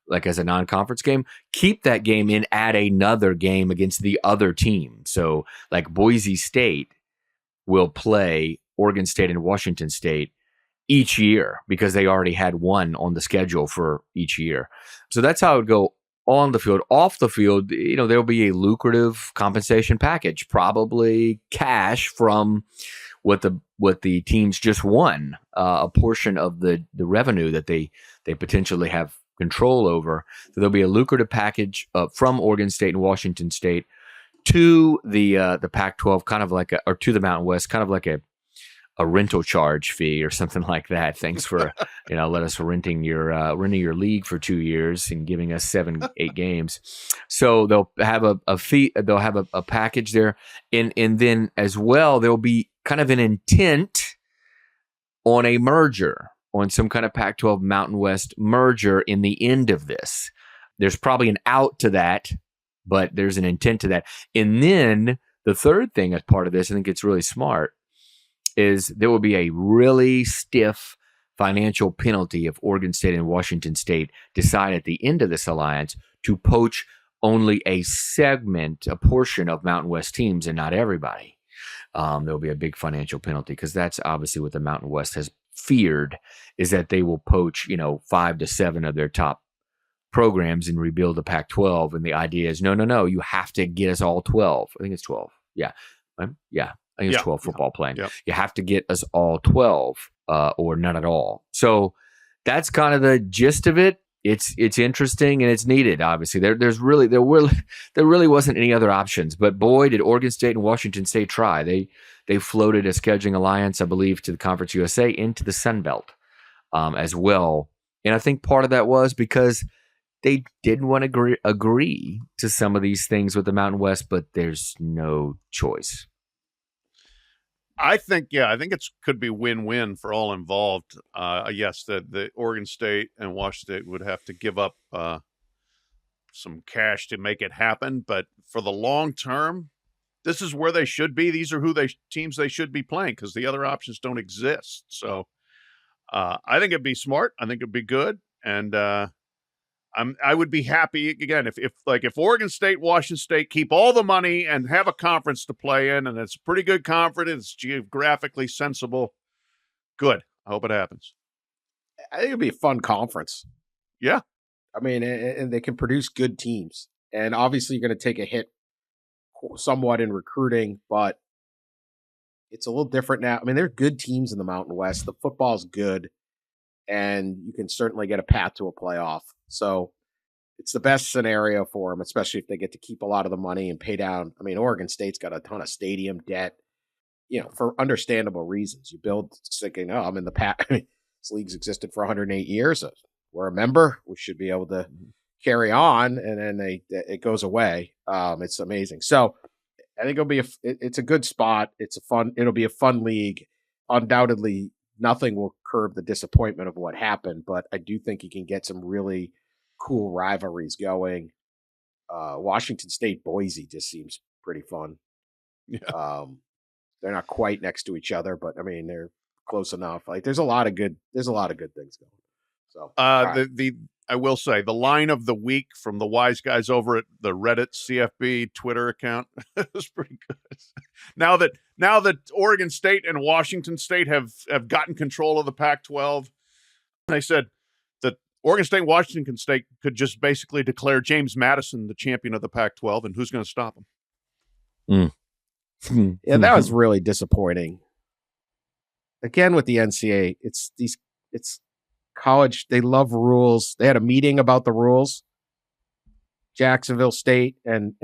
like as a non-conference game, keep that game in, add another game against the other team. So like Boise State will play Oregon State and Washington State each year because they already had one on the schedule for each year. So that's how it would go on the field. Off the field, there'll be a lucrative compensation package, probably cash from what the teams just won, a portion of the revenue that they potentially have control over. So there'll be a lucrative package from Oregon State and Washington State to the Pac-12, kind of like or to the Mountain West, kind of like a rental charge fee or something like that. Thanks for let us renting your league for 2 years and giving us 7-8 games. So they'll have a fee. They'll have a package there, and then as well there'll be kind of an intent on a merger, on some kind of Pac-12 Mountain West merger in the end of this. There's probably an out to that, but there's an intent to that. And then the third thing as part of this, I think it's really smart, is there will be a really stiff financial penalty if Oregon State and Washington State decide at the end of this alliance to poach only a portion of Mountain West teams and not everybody. There'll be a big financial penalty because that's obviously what the Mountain West has feared, is that they will poach, 5 to 7 of their top programs and rebuild the Pac-12. And the idea is, no, you have to get us all 12. I think it's 12. Yeah. Yeah. I think it's 12 football playing. Yep. You have to get us all 12 or none at all. So that's kind of the gist of it. It's interesting and it's needed. Obviously, there really wasn't any other options. But boy, did Oregon State and Washington State try. They floated a scheduling alliance, I believe, to the Conference USA into the Sun Belt as well. And I think part of that was because they didn't want to agree to some of these things with the Mountain West, but there's no choice. I think it could be win-win for all involved. Yes, the Oregon State and Washington State would have to give up some cash to make it happen, but for the long term, this is where they should be. These are teams they should be playing because the other options don't exist. So I think it'd be smart. I think it'd be good, and I would be happy again if Oregon State, Washington State keep all the money and have a conference to play in, and it's a pretty good conference. It's geographically sensible. Good. I hope it happens. I think it'd be a fun conference. Yeah. I mean, and they can produce good teams. And obviously, you're going to take a hit somewhat in recruiting, but it's a little different now. I mean, there are good teams in the Mountain West. The football's good, and you can certainly get a path to a playoff. So it's the best scenario for them, especially if they get to keep a lot of the money and pay down. I mean, Oregon State's got a ton of stadium debt, for understandable reasons. You build thinking, I'm in the Pac. I mean, this league's existed for 108 years. We're a member. We should be able to carry on, and then it goes away. It's amazing. So I think it's a good spot. It'll be a fun league. Undoubtedly, nothing will curb the disappointment of what happened, but I do think you can get some really cool rivalries going. Washington State, Boise just seems pretty fun. Yeah. They're not quite next to each other, but I mean, they're close enough. Like there's a lot of good things going. So, I will say the line of the week from the wise guys over at the Reddit CFP Twitter account was pretty good. Now that Oregon State and Washington State have gotten control of the Pac-12, they said that Oregon State and Washington State could just basically declare James Madison the champion of the Pac-12, and who's going to stop him? Yeah, that was really disappointing. Again, with the NCAA, it's college. They love rules. They had a meeting about the rules. Jacksonville State and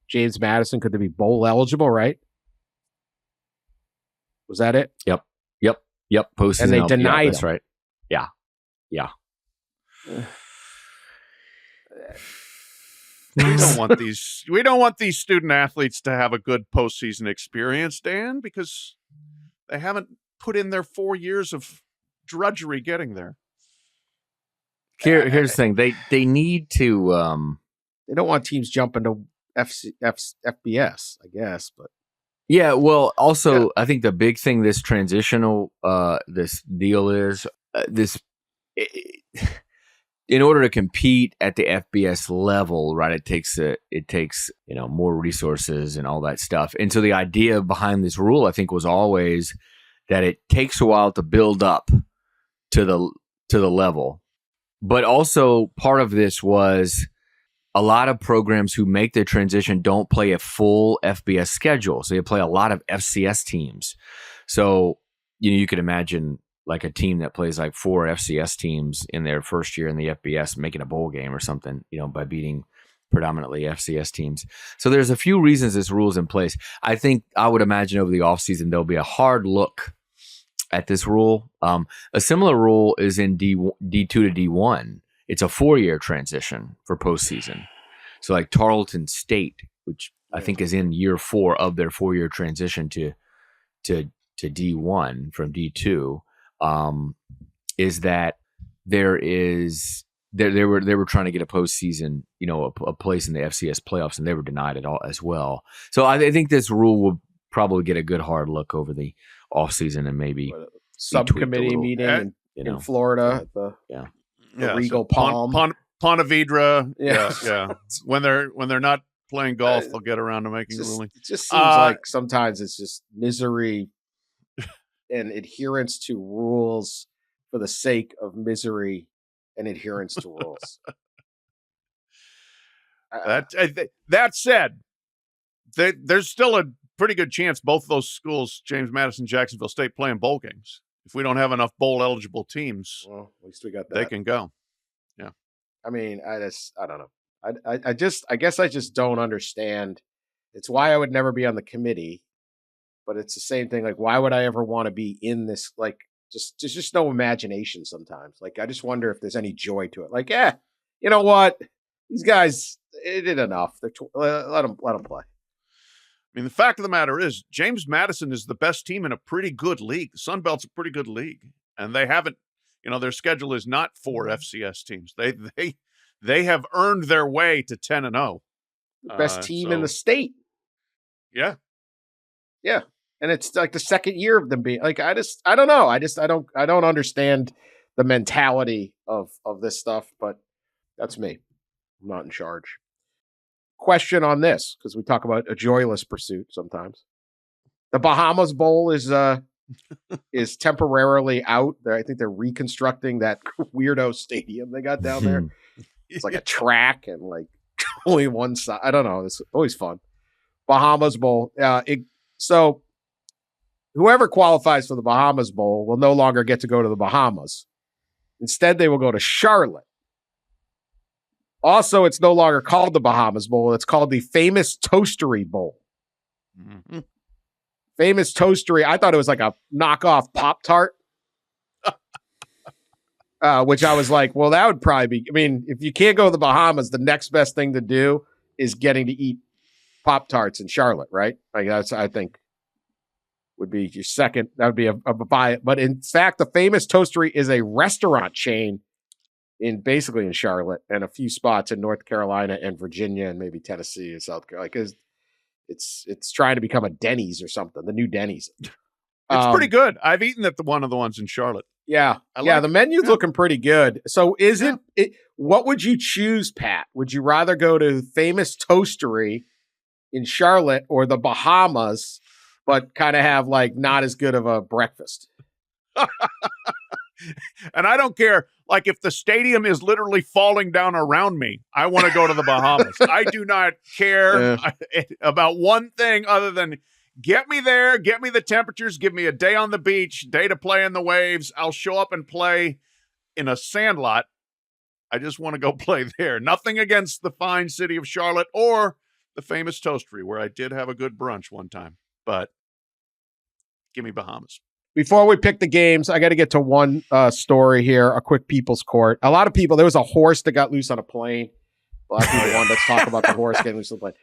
James Madison, could they be bowl eligible, right? Was that it? Yep. Postseason, and they denied that's right. Yeah. We don't want these student athletes to have a good postseason experience, Dan, because they haven't put in their 4 years of drudgery getting there. Here's the thing: they need to. They don't want teams jumping to FBS, I guess, but yeah. Well, also, I think the big thing this transitional this deal is this. In order to compete at the FBS level, right? It takes more resources and all that stuff. And so the idea behind this rule, I think, was always that it takes a while to build up to the level. But also part of this was a lot of programs who make the transition don't play a full FBS schedule. So they play a lot of FCS teams. So, you could imagine like a team that plays like 4 FCS teams in their first year in the FBS making a bowl game or something, by beating predominantly FCS teams. So there's a few reasons this rule's in place. I would imagine over the offseason, there'll be a hard look at this rule. A similar rule is in D2 to D1. It's a 4-year transition for postseason. So like Tarleton State, which I think is in year 4 of their 4-year transition to D1 from D2, is that they were trying to get a postseason, a place in the FCS playoffs, and they were denied it all as well. So I think this rule will probably get a good hard look over the offseason and maybe subcommittee meeting in Florida at the Regal Palm. Ponte Vedra. Yeah. When they're not playing golf, they'll get around to making a ruling. It just seems like sometimes it's just misery and adherence to rules for the sake of misery and adherence to rules. That said, there's still a pretty good chance both of those schools, James Madison, Jacksonville State, playing bowl games. If we don't have enough bowl eligible teams, well, at least we got that. They can go. Yeah. I mean, I don't know. I guess I just don't understand. It's why I would never be on the committee, but it's the same thing. Like, why would I ever want to be in this? Like, there's just no imagination sometimes. Like, I just wonder if there's any joy to it. Like, you know what? These guys, they did enough. Let them play. I mean, the fact of the matter is, James Madison is the best team in a pretty good league. The Sun Belt's a pretty good league, and they haven't. Their schedule is not 4 FCS teams. They have earned their way to 10-0. Best team in the state. Yeah. Yeah. And it's like the second year of them being like, I don't know. I don't understand the mentality of this stuff, but that's me. I'm not in charge. Question on this, because we talk about a joyless pursuit sometimes. The Bahamas Bowl is temporarily out. I think they're reconstructing that weirdo stadium they got down there. It's like a track and like only one side. I don't know. It's always fun. Bahamas Bowl. So whoever qualifies for the Bahamas Bowl will no longer get to go to the Bahamas. Instead, they will go to Charlotte. Also, it's no longer called the Bahamas Bowl. It's called the Famous Toastery Bowl. Mm-hmm. Famous Toastery. I thought it was like a knockoff Pop-Tart. Which I was like, well, that would probably be. I mean, if you can't go to the Bahamas, the next best thing to do is getting to eat Pop-Tarts in Charlotte, right? Like that's, I think, would be your second. That would be a buy. But in fact, the Famous Toastery is a restaurant chain basically in Charlotte and a few spots in North Carolina and Virginia and maybe Tennessee and South Carolina. Because it's trying to become a Denny's or something. The new Denny's. It's pretty good. I've eaten at one of the ones in Charlotte. Yeah. The menu's looking pretty good. So what would you choose, Pat? Would you rather go to Famous Toastery in Charlotte or the Bahamas, but kind of have like not as good of a breakfast? And I don't care. Like if the stadium is literally falling down around me, I want to go to the Bahamas. I do not care about one thing other than get me there, get me the temperatures, give me a day on the beach, day to play in the waves. I'll show up and play in a sandlot. I just want to go play there. Nothing against the fine city of Charlotte or the Famous Toastery, where I did have a good brunch one time. But give me Bahamas. Before we pick the games, I got to get to one story here, a quick people's court. A lot of people, there was a horse that got loose on a plane. A lot of people wanted to talk about the horse getting loose on the plane.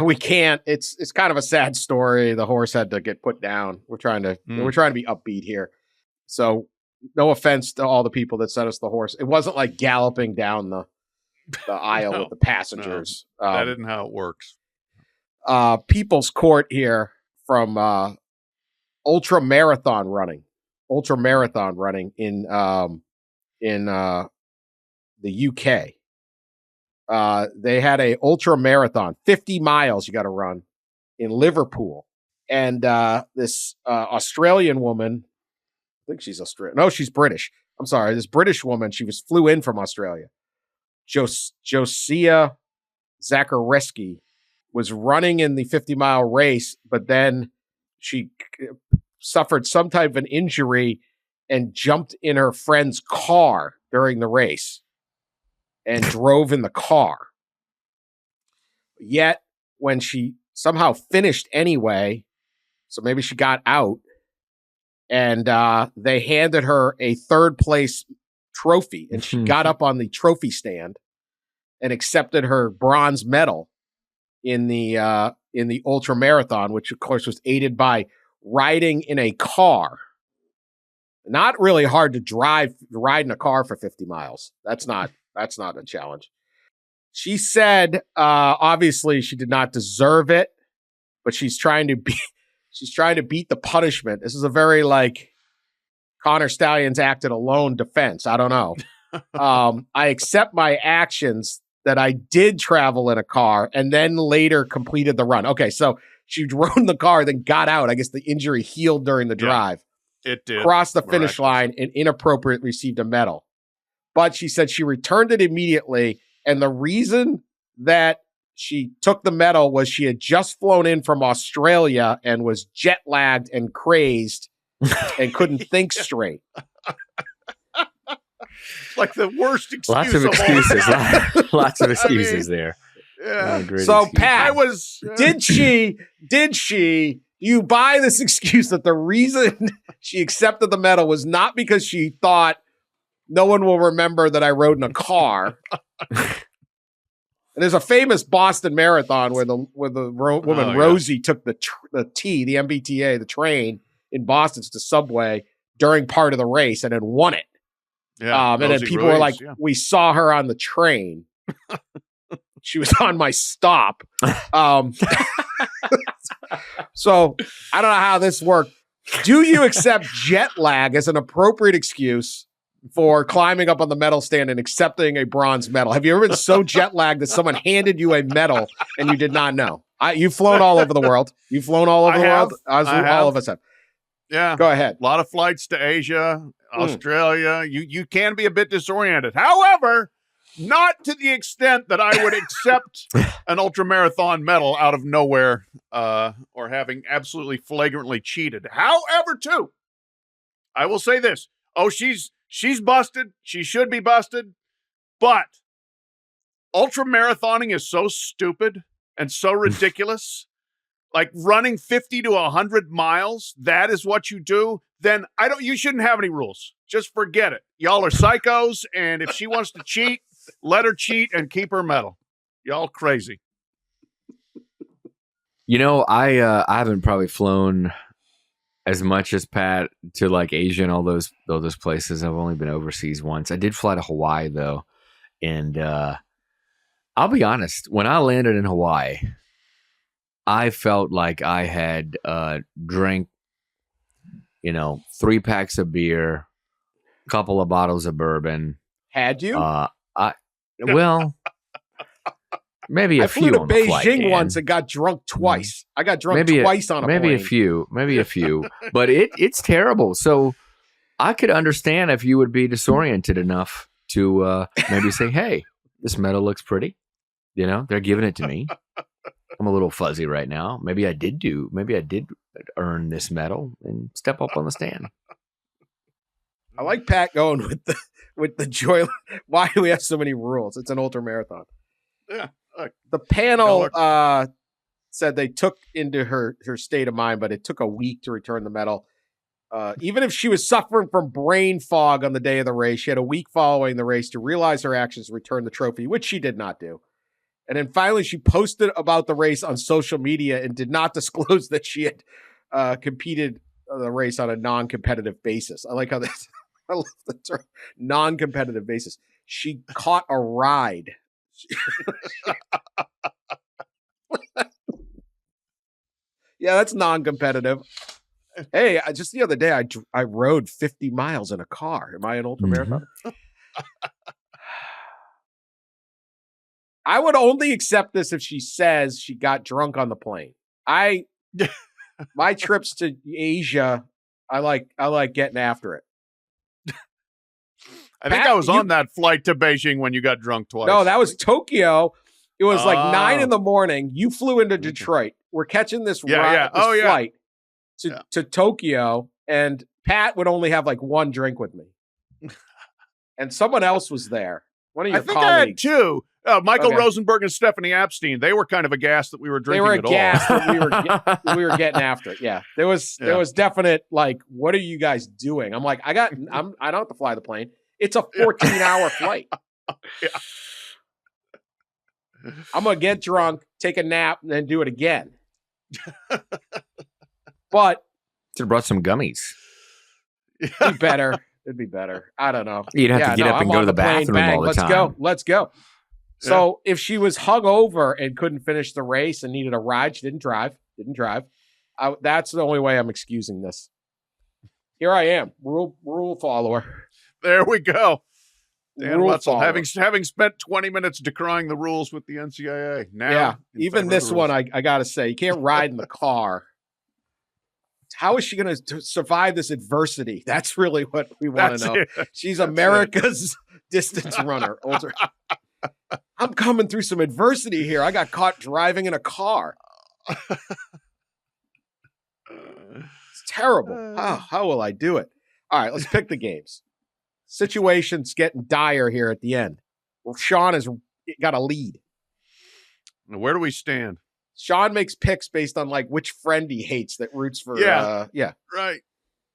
We can't. It's kind of a sad story. The horse had to get put down. We're trying to be upbeat here. So no offense to all the people that sent us the horse. It wasn't like galloping down the aisle with the passengers. No, that isn't how it works. People's court here from ultra marathon running in the UK. They had a ultra marathon, 50 miles you got to run in Liverpool. And this Australian woman, I think she's Australian. No, she's British. I'm sorry. This British woman, she flew in from Australia. Josiah Zakareski was running in the 50-mile race, but then she suffered some type of an injury and jumped in her friend's car during the race and drove in the car. Yet, when she somehow finished anyway, so maybe she got out, and they handed her a third place trophy, and she got up on the trophy stand and accepted her bronze medal in the ultra marathon, which of course was aided by riding in a car. Not really hard to ride in a car for 50 miles. That's not a challenge. She said, obviously she did not deserve it, but she's trying to beat the punishment. This is a very like Connor Stallions acted alone defense. I don't know. I accept my actions that I did travel in a car and then later completed the run. Okay, so she rode in the car, then got out. I guess the injury healed during the drive. It did. Crossed the finish line and inappropriately received a medal. But she said she returned it immediately. And the reason that she took the medal was she had just flown in from Australia and was jet lagged and crazed and couldn't think straight. Like the worst excuse. Lots of excuses. Lots of excuses there. Yeah. So excuse. Pat, did she, you buy this excuse that the reason she accepted the medal was not because she thought no one will remember that I rode in a car. And there's a famous Boston Marathon where the woman Rosie took the MBTA, the train in Boston to the subway during part of the race and then won it. Yeah, and then people were like, we saw her on the train. She was on my stop. So I don't know how this worked. Do you accept jet lag as an appropriate excuse for climbing up on the medal stand and accepting a bronze medal? Have you ever been so jet lagged that someone handed you a medal and you did not know? You've flown all over the world. You've flown all over the world. All of us have. Yeah. Go ahead. A lot of flights to Asia, Australia. You can be a bit disoriented. However, not to the extent that I would accept an ultramarathon medal out of nowhere or having absolutely flagrantly cheated. However, too, I will say this. Oh, she's busted. She should be busted. But ultramarathoning is so stupid and so ridiculous. Like running 50 to 100 miles, that is what you do, then you shouldn't have any rules. Just forget it. Y'all are psychos, and if she wants to cheat, let her cheat and keep her medal. Y'all crazy. You know, I haven't probably flown as much as Pat to like Asia and all those places. I've only been overseas once. I did fly to Hawaii though, and I'll be honest, when I landed in Hawaii, I felt like I had drank, 3 packs of beer, a couple of bottles of bourbon. Had you? Maybe a few on the flight. I flew to Beijing once and got drunk twice. I got drunk twice on a plane. Maybe a few. But it's terrible. So I could understand if you would be disoriented enough to maybe say, hey, this medal looks pretty. They're giving it to me. I'm a little fuzzy right now. Maybe I did earn this medal and step up on the stand. I like Pat going with the joy. Why do we have so many rules? It's an ultra marathon. Yeah. The panel said they took into her state of mind, but it took a week to return the medal. Even if she was suffering from brain fog on the day of the race, she had a week following the race to realize her actions and return the trophy, which she did not do. And then finally, she posted about the race on social media and did not disclose that she had competed the race on a non-competitive basis. I like how this. I love the term non-competitive basis. She caught a ride. Yeah, that's non-competitive. Hey, just the other day, I rode 50 miles in a car. Am I an ultramarathon? I would only accept this if she says she got drunk on the plane. My trips to Asia, I like getting after it. I think I was on that flight to Beijing when you got drunk twice. No, that was Tokyo. It was like 9 a.m. You flew into Detroit. We're catching this flight to Tokyo, and Pat would only have like one drink with me. And someone else was there. One of your colleagues. I had two. Michael Rosenberg and Stephanie Epstein. They were kind of agased that we were drinking at all. They were aghast that we were getting after it. Yeah. There was definite, like, what are you guys doing? I'm like, I don't have to fly the plane. It's a 14-hour flight. Yeah. I'm going to get drunk, take a nap, and then do it again. But should have brought some gummies. It'd be better. It'd be better. I don't know. You'd have to get up and go to the bathroom all the time. Let's go. So if she was hungover and couldn't finish the race and needed a ride, she didn't drive. That's the only way I'm excusing this. Here I am, rule follower. There we go. Dan Wetzel, having spent 20 minutes decrying the rules with the NCAA. Now, even this one, I got to say, you can't ride in the car. How is she going to survive this adversity? That's really what we want to know. She's America's distance runner. I'm coming through some adversity here. I got caught driving in a car. It's terrible. How will I do it? All right, let's pick the games. Situation's getting dire here at the end. Well, Sean has got a lead. Where do we stand? Sean makes picks based on like which friend he hates that roots for. Right.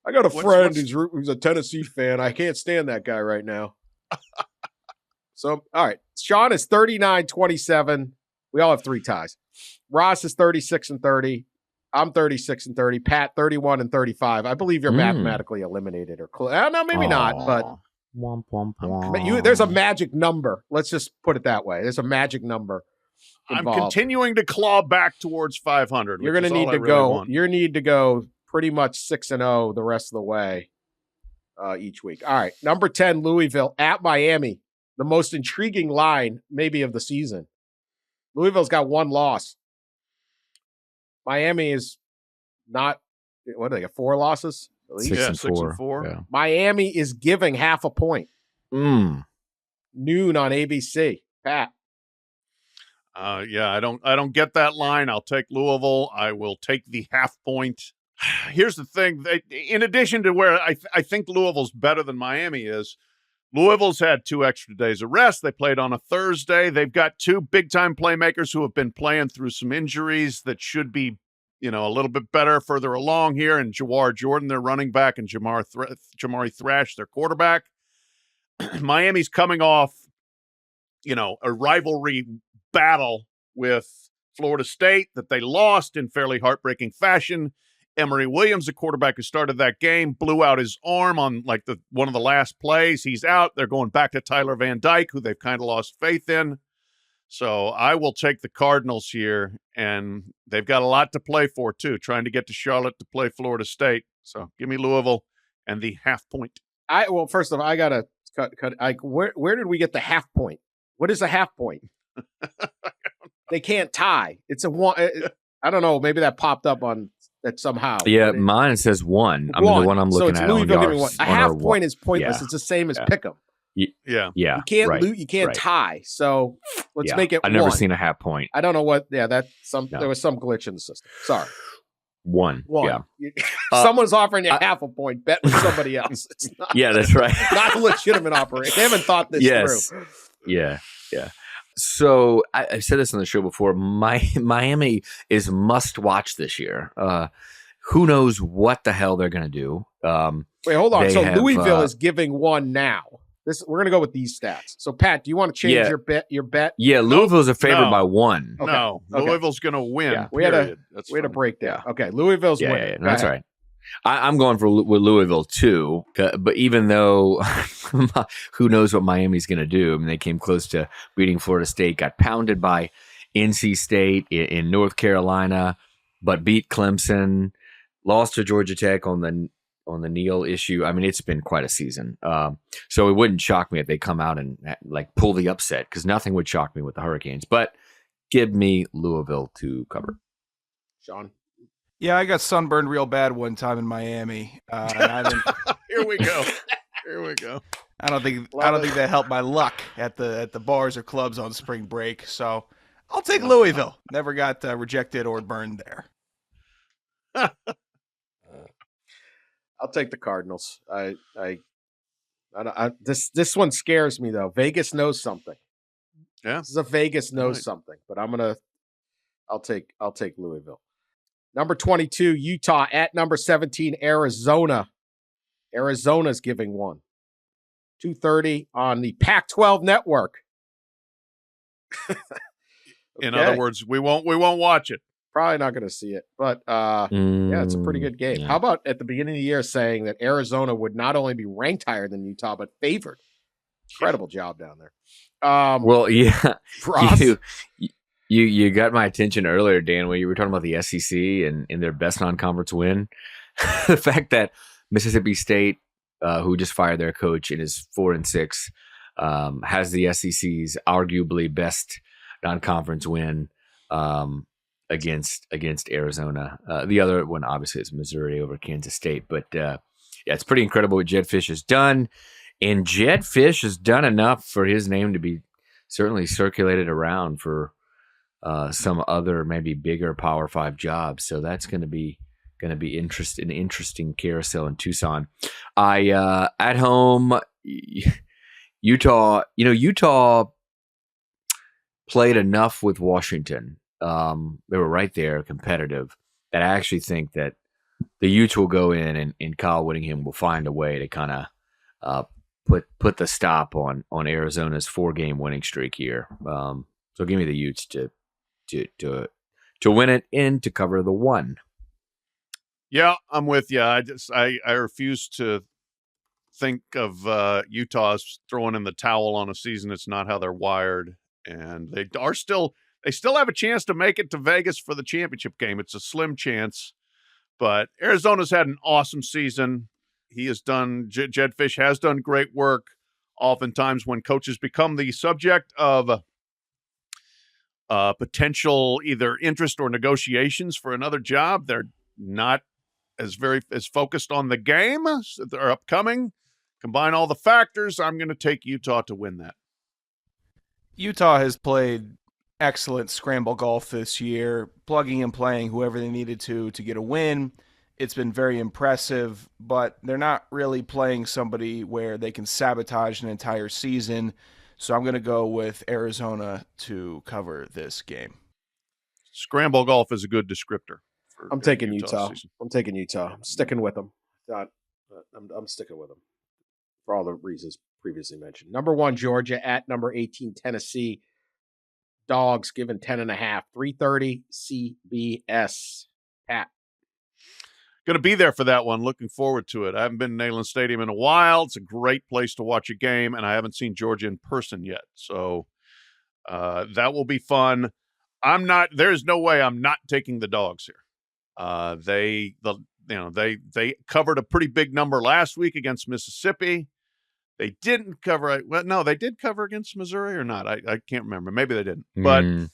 I got a friend who's a Tennessee fan. I can't stand that guy right now. So, all right. Sean is 39-27. We all have 3 ties. Ross is 36-30. I'm 36-30. Pat 31-35. I believe you're mathematically eliminated or close. No, maybe not, but there's a magic number. Let's just put it that way. There's a magic number involved. I'm continuing to claw back towards 500. You're going to need to go. You need to go pretty much 6-0 the rest of the way each week. All right, number 10, Louisville at Miami. The most intriguing line maybe of the season. Louisville's got 1 loss. Miami is not. What do they got? 4 losses. 6-4. Yeah. Miami is giving half a point. Noon on ABC. Pat. I don't get that line. I'll take Louisville. I will take the half point. Here's the thing. In addition to where I think Louisville's better than Miami is, Louisville's had 2 extra days of rest. They played on a Thursday. They've got 2 big-time playmakers who have been playing through some injuries that should be, a little bit better further along here. And Jawar Jordan, their running back, and Jamari Thrash, their quarterback. Miami's coming off, a rivalry battle with Florida State that they lost in fairly heartbreaking fashion. Emory Williams, the quarterback who started that game, blew out his arm on one of the last plays. He's out. They're going back to Tyler Van Dyke, who they've kind of lost faith in. So I will take the Cardinals here, and they've got a lot to play for too, trying to get to Charlotte to play Florida State. So give me Louisville and the half point. First of all, I gotta cut. Where did we get the half point? What is a half point? They can't tie. It's a 1. I don't know. Maybe that popped up on that somehow. Yeah, mine says 1. I mean, the one I'm looking at. Louisville giving 1. A half point is pointless. Yeah. It's the same as pick'em. Yeah. You can't you can't tie. So let's make it. I've never seen a half point. I don't know what. Yeah, there was some glitch in the system. Sorry. 1. Yeah. Someone's offering you half a point. Bet with somebody else. It's not, that's right. Not a legitimate operation. They haven't thought this through. Yeah. So I've said this on the show before. Miami is must watch this year. Who knows what the hell they're going to do? Wait, hold on. So Louisville is giving 1 now. We're going to go with these stats. So Pat, do you want to change your bet? Yeah, Louisville's a favorite by 1. Okay. No, Louisville's going to win. Yeah. We had a breakdown. Okay, Louisville's winning. No, that's right. I'm going with Louisville too, but even though who knows what Miami's going to do? I mean, they came close to beating Florida State, got pounded by NC State in North Carolina, but beat Clemson, lost to Georgia Tech on the Neal issue. I mean, it's been quite a season. So it wouldn't shock me if they come out and pull the upset, because nothing would shock me with the Hurricanes. But give me Louisville to cover. Sean. Yeah, I got sunburned real bad one time in Miami. And I didn't. Here we go. I don't think that helped my luck at the bars or clubs on spring break. So I'll take Louisville. Never got rejected or burned there. I'll take the Cardinals. This one scares me though. Vegas knows something. Yeah, this is a Vegas knows something. But I'll take Louisville. Number 22, Utah at number 17, Arizona. Arizona's giving 1. 2:30 on the Pac-12 network. In other words, we won't watch it. Probably not going to see it, but it's a pretty good game. Yeah. How about at the beginning of the year saying that Arizona would not only be ranked higher than Utah, but favored? Incredible job down there. Ross? You got my attention earlier, Dan, when you were talking about the SEC and in their best non-conference win. The fact that Mississippi State, who just fired their coach and is 4-6, has the SEC's arguably best non-conference win against Arizona. The other one, obviously, is Missouri over Kansas State. But, yeah, it's pretty incredible what Jedd Fisch has done. And Jedd Fisch has done enough for his name to be certainly circulated around for some other maybe bigger Power 5 jobs. So that's going to be an interesting carousel in Tucson. At home, Utah played enough with Washington. They were right there, competitive, that I actually think that the Utes will go in and Kyle Whittingham will find a way to kind of put the stop on Arizona's 4-game winning streak here. So give me the Utes to win it and to cover the 1. Yeah, I'm with you. I refuse to think of Utah as throwing in the towel on a season. It's not how they're wired, and they still have a chance to make it to Vegas for the championship game. It's a slim chance, but Arizona's had an awesome season. Jedd Fisch has done great work. Oftentimes when coaches become the subject of potential either interest or negotiations for another job, they're not as focused on the game that are upcoming. Combine all the factors, I'm going to take Utah to win that. Utah has played excellent scramble golf this year, plugging and playing whoever they needed to get a win. It's been very impressive, but they're not really playing somebody where they can sabotage an entire season. So I'm going to go with Arizona to cover this game. Scramble golf is a good descriptor. I'm taking Utah. I'm taking Utah. I'm sticking with them. I'm sticking with them for all the reasons previously mentioned. Number 1, Georgia at number 18, Tennessee. Dogs given 10.5. 3:30 CBS. Pat. Going to be there for that one. Looking forward to it. I haven't been to Neyland Stadium in a while. It's a great place to watch a game, and I haven't seen Georgia in person yet. So that will be fun. There's no way I'm not taking the dogs here. They covered a pretty big number last week against Mississippi. They didn't cover. Well, no, they did cover against Missouri or not. I can't remember. Maybe they didn't. But no,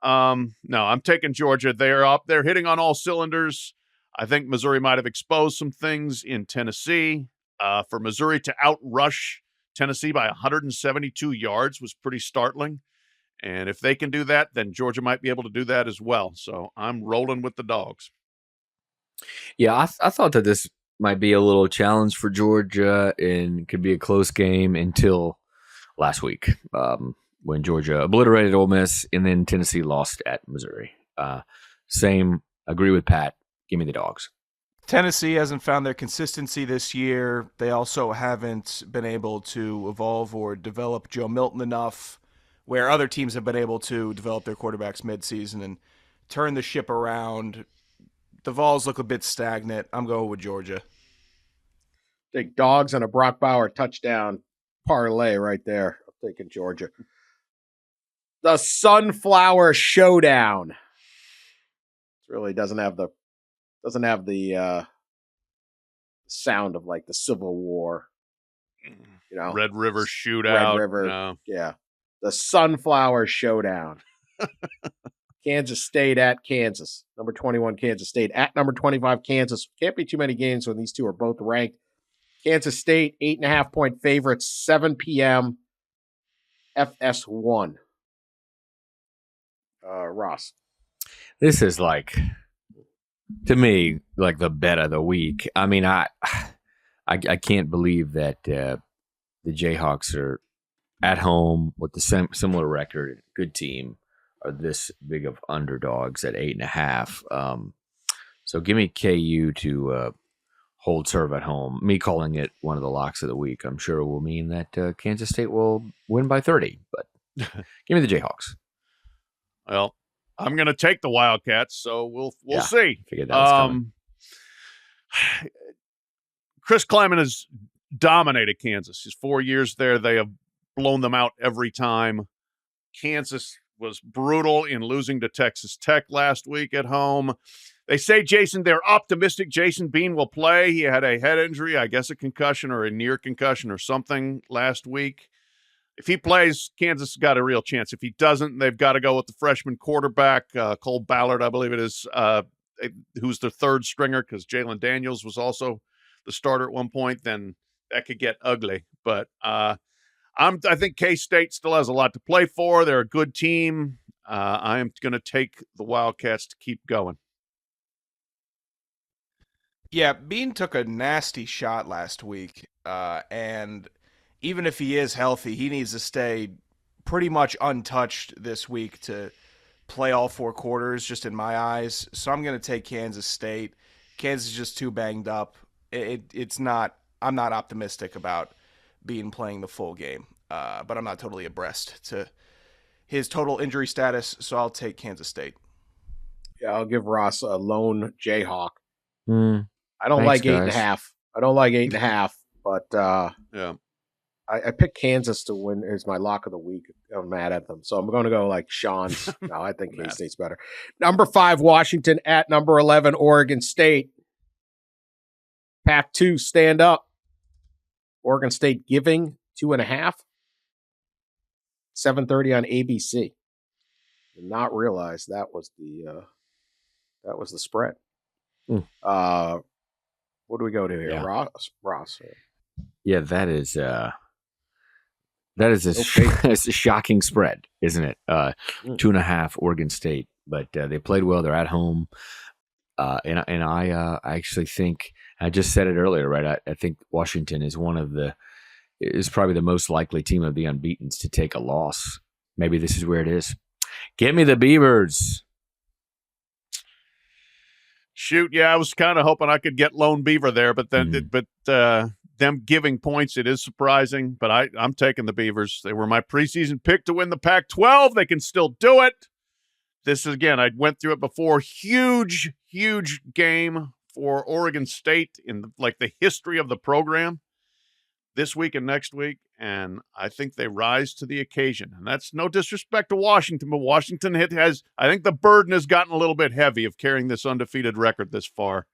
I'm taking Georgia. They're up. They're hitting on all cylinders. I think Missouri might have exposed some things in Tennessee. For Missouri to outrush Tennessee by 172 yards was pretty startling. And if they can do that, then Georgia might be able to do that as well. So I'm rolling with the dogs. Yeah, I thought that this might be a little challenge for Georgia and could be a close game until last week when Georgia obliterated Ole Miss and then Tennessee lost at Missouri. Agree with Pat. Give me the dogs. Tennessee hasn't found their consistency this year. They also haven't been able to evolve or develop Joe Milton enough, where other teams have been able to develop their quarterbacks midseason and turn the ship around. The Vols look a bit stagnant. I'm going with Georgia. Take dogs on a Brock Bauer touchdown parlay right there. I'm taking Georgia. The Sunflower Showdown. It really doesn't have the sound of like the Civil War. You know, Red River Shootout. Red River. No. Yeah. The Sunflower Showdown. Kansas State at Kansas. Number 21, Kansas State at number 25, Kansas. Can't be too many games when these two are both ranked. Kansas State, 8.5-point favorites, 7 p.m. FS1. Ross. This is like, to me, like the bet of the week. I mean, I can't believe that the Jayhawks are at home with the similar record, good team, are this big of underdogs at 8.5. So give me KU to hold serve at home. Me calling it one of the locks of the week, I'm sure will mean that Kansas State will win by 30. But give me the Jayhawks. Well, I'm going to take the Wildcats, so we'll Yeah, see. Figured that was coming. Chris Kleiman has dominated Kansas. His 4 years there, they have blown them out every time. Kansas was brutal in losing to Texas Tech last week at home. They say, they're optimistic Jason Bean will play. He had a head injury, I guess a concussion or a near concussion or something last week. if he plays, Kansas has got a real chance. If he doesn't, they've got to go with the freshman quarterback, Cole Ballard, I believe it is, who's the third stringer because Jalen Daniels was also the starter at one point. Then that could get ugly. But I think K-State still has a lot to play for. They're a good team. I am going to take the Wildcats to keep going. Yeah, Bean took a nasty shot last week, and even if he is healthy, he needs to stay pretty much untouched this week to play all 4 quarters, just in my eyes. So I'm going to take Kansas State. Kansas is just too banged up. It's not. I'm not optimistic about Bean playing the full game, but I'm not totally abreast to his total injury status, so I'll take Kansas State. Yeah, I'll give Ross a lone Jayhawk. I don't Thanks, like 8.5. I don't like 8.5, but yeah, I picked Kansas to win as my lock of the week. I'm mad at them, so I'm going to go like Sean's. No, I think K-State's better. Number 5, Washington at number 11, Oregon State. Pac-2, stand up. Oregon State giving 2.5. 7:30 on ABC. Did not realize that was the spread. What do we go to here? Yeah. Ross. Yeah, that is it's a shocking spread, isn't it? 2.5 Oregon State, but they played well. They're at home, and I actually think I just said it earlier, right? I think Washington is is probably the most likely team of the unbeatens to take a loss. Maybe this is where it is. Give me the Beavers. Shoot, yeah, I was kind of hoping I could get Lone Beaver there, but then, them giving points, it is surprising. But I'm taking the Beavers. They were my preseason pick to win the Pac-12. They can still do it. This is, again, I went through it before. Huge game for Oregon State in the history of the program this week and next week, and I think they rise to the occasion. And that's no disrespect to Washington, but Washington I think the burden has gotten a little bit heavy of carrying this undefeated record this far,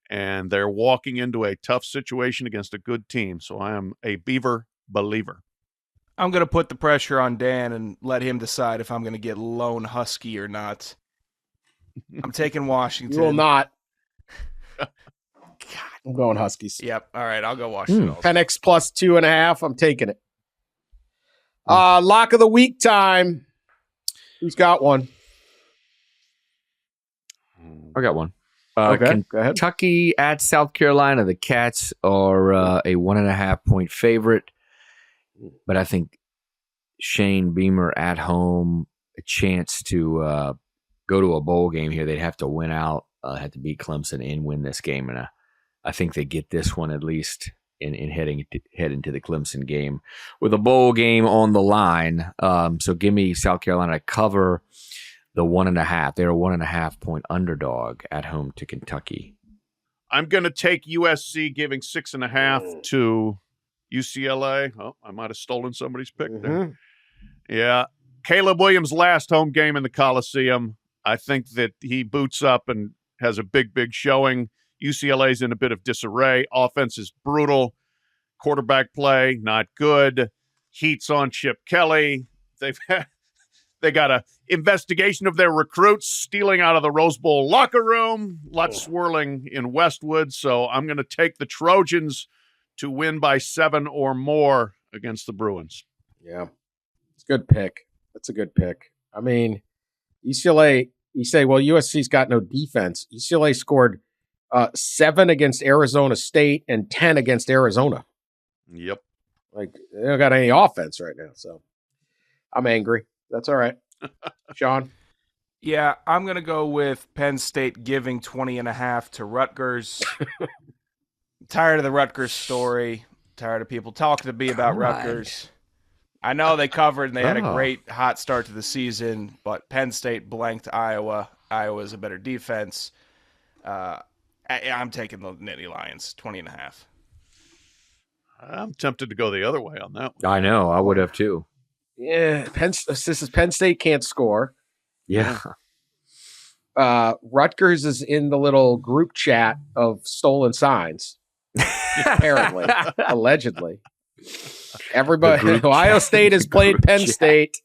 and they're walking into a tough situation against a good team. So I am a Beaver believer. I'm going to put the pressure on Dan and let him decide if I'm going to get Lone Husky or not. I'm taking Washington. You will not. I'm going Huskies. Yep. All right. I'll go Washington. Penix plus 2.5. I'm taking it. Lock of the week time. Who's got one? I got one. Okay, go ahead. Kentucky at South Carolina. The Cats are a 1.5 point favorite, but I think Shane Beamer at home, a chance to go to a bowl game here. They'd have to win out, have to beat Clemson and win this game, and I think they get this one at least in head into the Clemson game with a bowl game on the line. So give me South Carolina to cover the 1.5. They're a 1.5 point underdog at home to Kentucky. I'm going to take USC giving 6.5 to UCLA. Oh, I might have stolen somebody's pick there. Yeah. Caleb Williams' last home game in the Coliseum. I think that he boots up and has a big showing. UCLA's in a bit of disarray. Offense is brutal. Quarterback play, not good. Heat's on Chip Kelly. They got a investigation of their recruits stealing out of the Rose Bowl locker room. Lots swirling in Westwood. So I'm going to take the Trojans to win by 7 or more against the Bruins. Yeah. It's a good pick. That's a good pick. I mean, UCLA, you say, well, USC's got no defense. UCLA scored 7 against Arizona State and 10 against Arizona. Yep. Like, they don't got any offense right now, so I'm angry. That's all right. Sean? Yeah, I'm going to go with Penn State giving 20.5 to Rutgers. Tired of the Rutgers story. Tired of people talking to me about Rutgers. I know they covered and they had a great hot start to the season, but Penn State blanked Iowa. Iowa's a better defense. I'm taking the Nittany Lions, 20.5. I'm tempted to go the other way on that one. I know. I would have too. Yeah. Penn State can't score. Yeah. Rutgers is in the little group chat of stolen signs. Apparently. Allegedly. Everybody, Ohio State has played Penn State.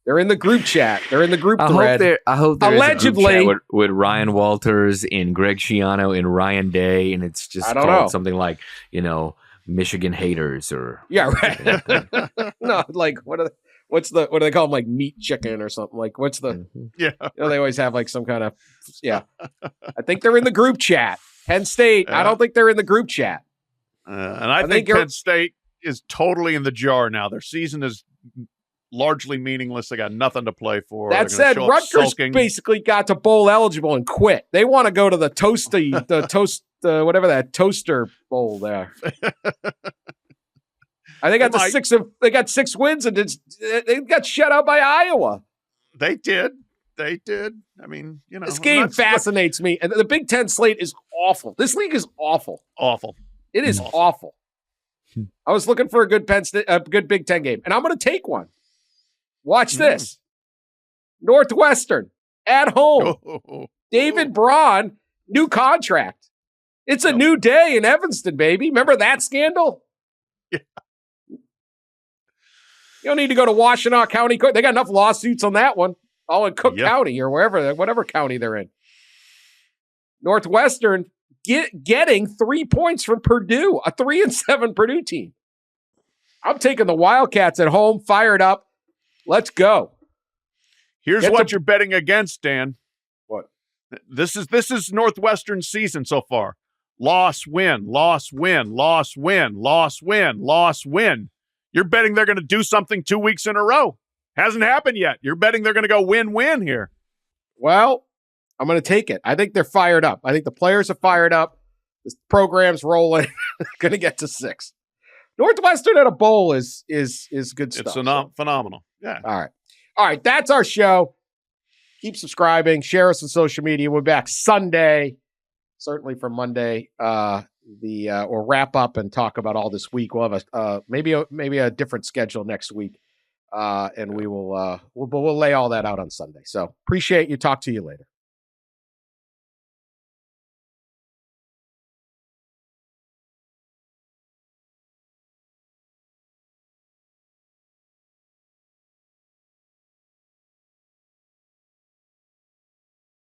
They're in the group chat. They're in the group thread. I hope there allegedly is a group chat with Ryan Walters and Greg Schiano and Ryan Day, and it's just called something like, Michigan haters or No, like what do they call them? Like meat chicken or something? Like what's the they always have like some kind of I think they're in the group chat. Penn State. I don't think they're in the group chat. And I think Penn State is totally in the jar now. Their season is largely meaningsless. They got nothing to play for. That said, Rutgers basically got to bowl eligible and quit. They want to go to the whatever that toaster bowl there. I think they got 6 wins and they got shut out by Iowa. They did. I mean, this game fascinates me. And the Big Ten slate is awful. This league is awful. Awful. It is awful. I was looking for a good good Big Ten game, and I'm going to take one. Watch this. Northwestern at home. David Braun, new contract. It's a new day in Evanston, baby. Remember that scandal? Yeah. You don't need to go to Washtenaw County Court. They got enough lawsuits on that one. All in Cook County or whatever county they're in. Northwestern getting 3 points from Purdue, a 3-7 Purdue team. I'm taking the Wildcats at home, fired up. Let's go. Here's what you're betting against, Dan. What? This is Northwestern's season so far. Loss, win, loss, win, loss, win, loss, win, loss, win. You're betting they're going to do something 2 weeks in a row. Hasn't happened yet. You're betting they're going to go win-win here. Well, I'm going to take it. I think they're fired up. I think the players are fired up. This program's rolling. Going to get to 6. Northwestern at a bowl is good stuff. It's phenomenal. Yeah. All right. That's our show. Keep subscribing. Share us on social media. We're back Sunday. Certainly from Monday. We'll wrap up and talk about all this week. We'll have maybe a different schedule next week. And we'll lay all that out on Sunday. So appreciate you. Talk to you later.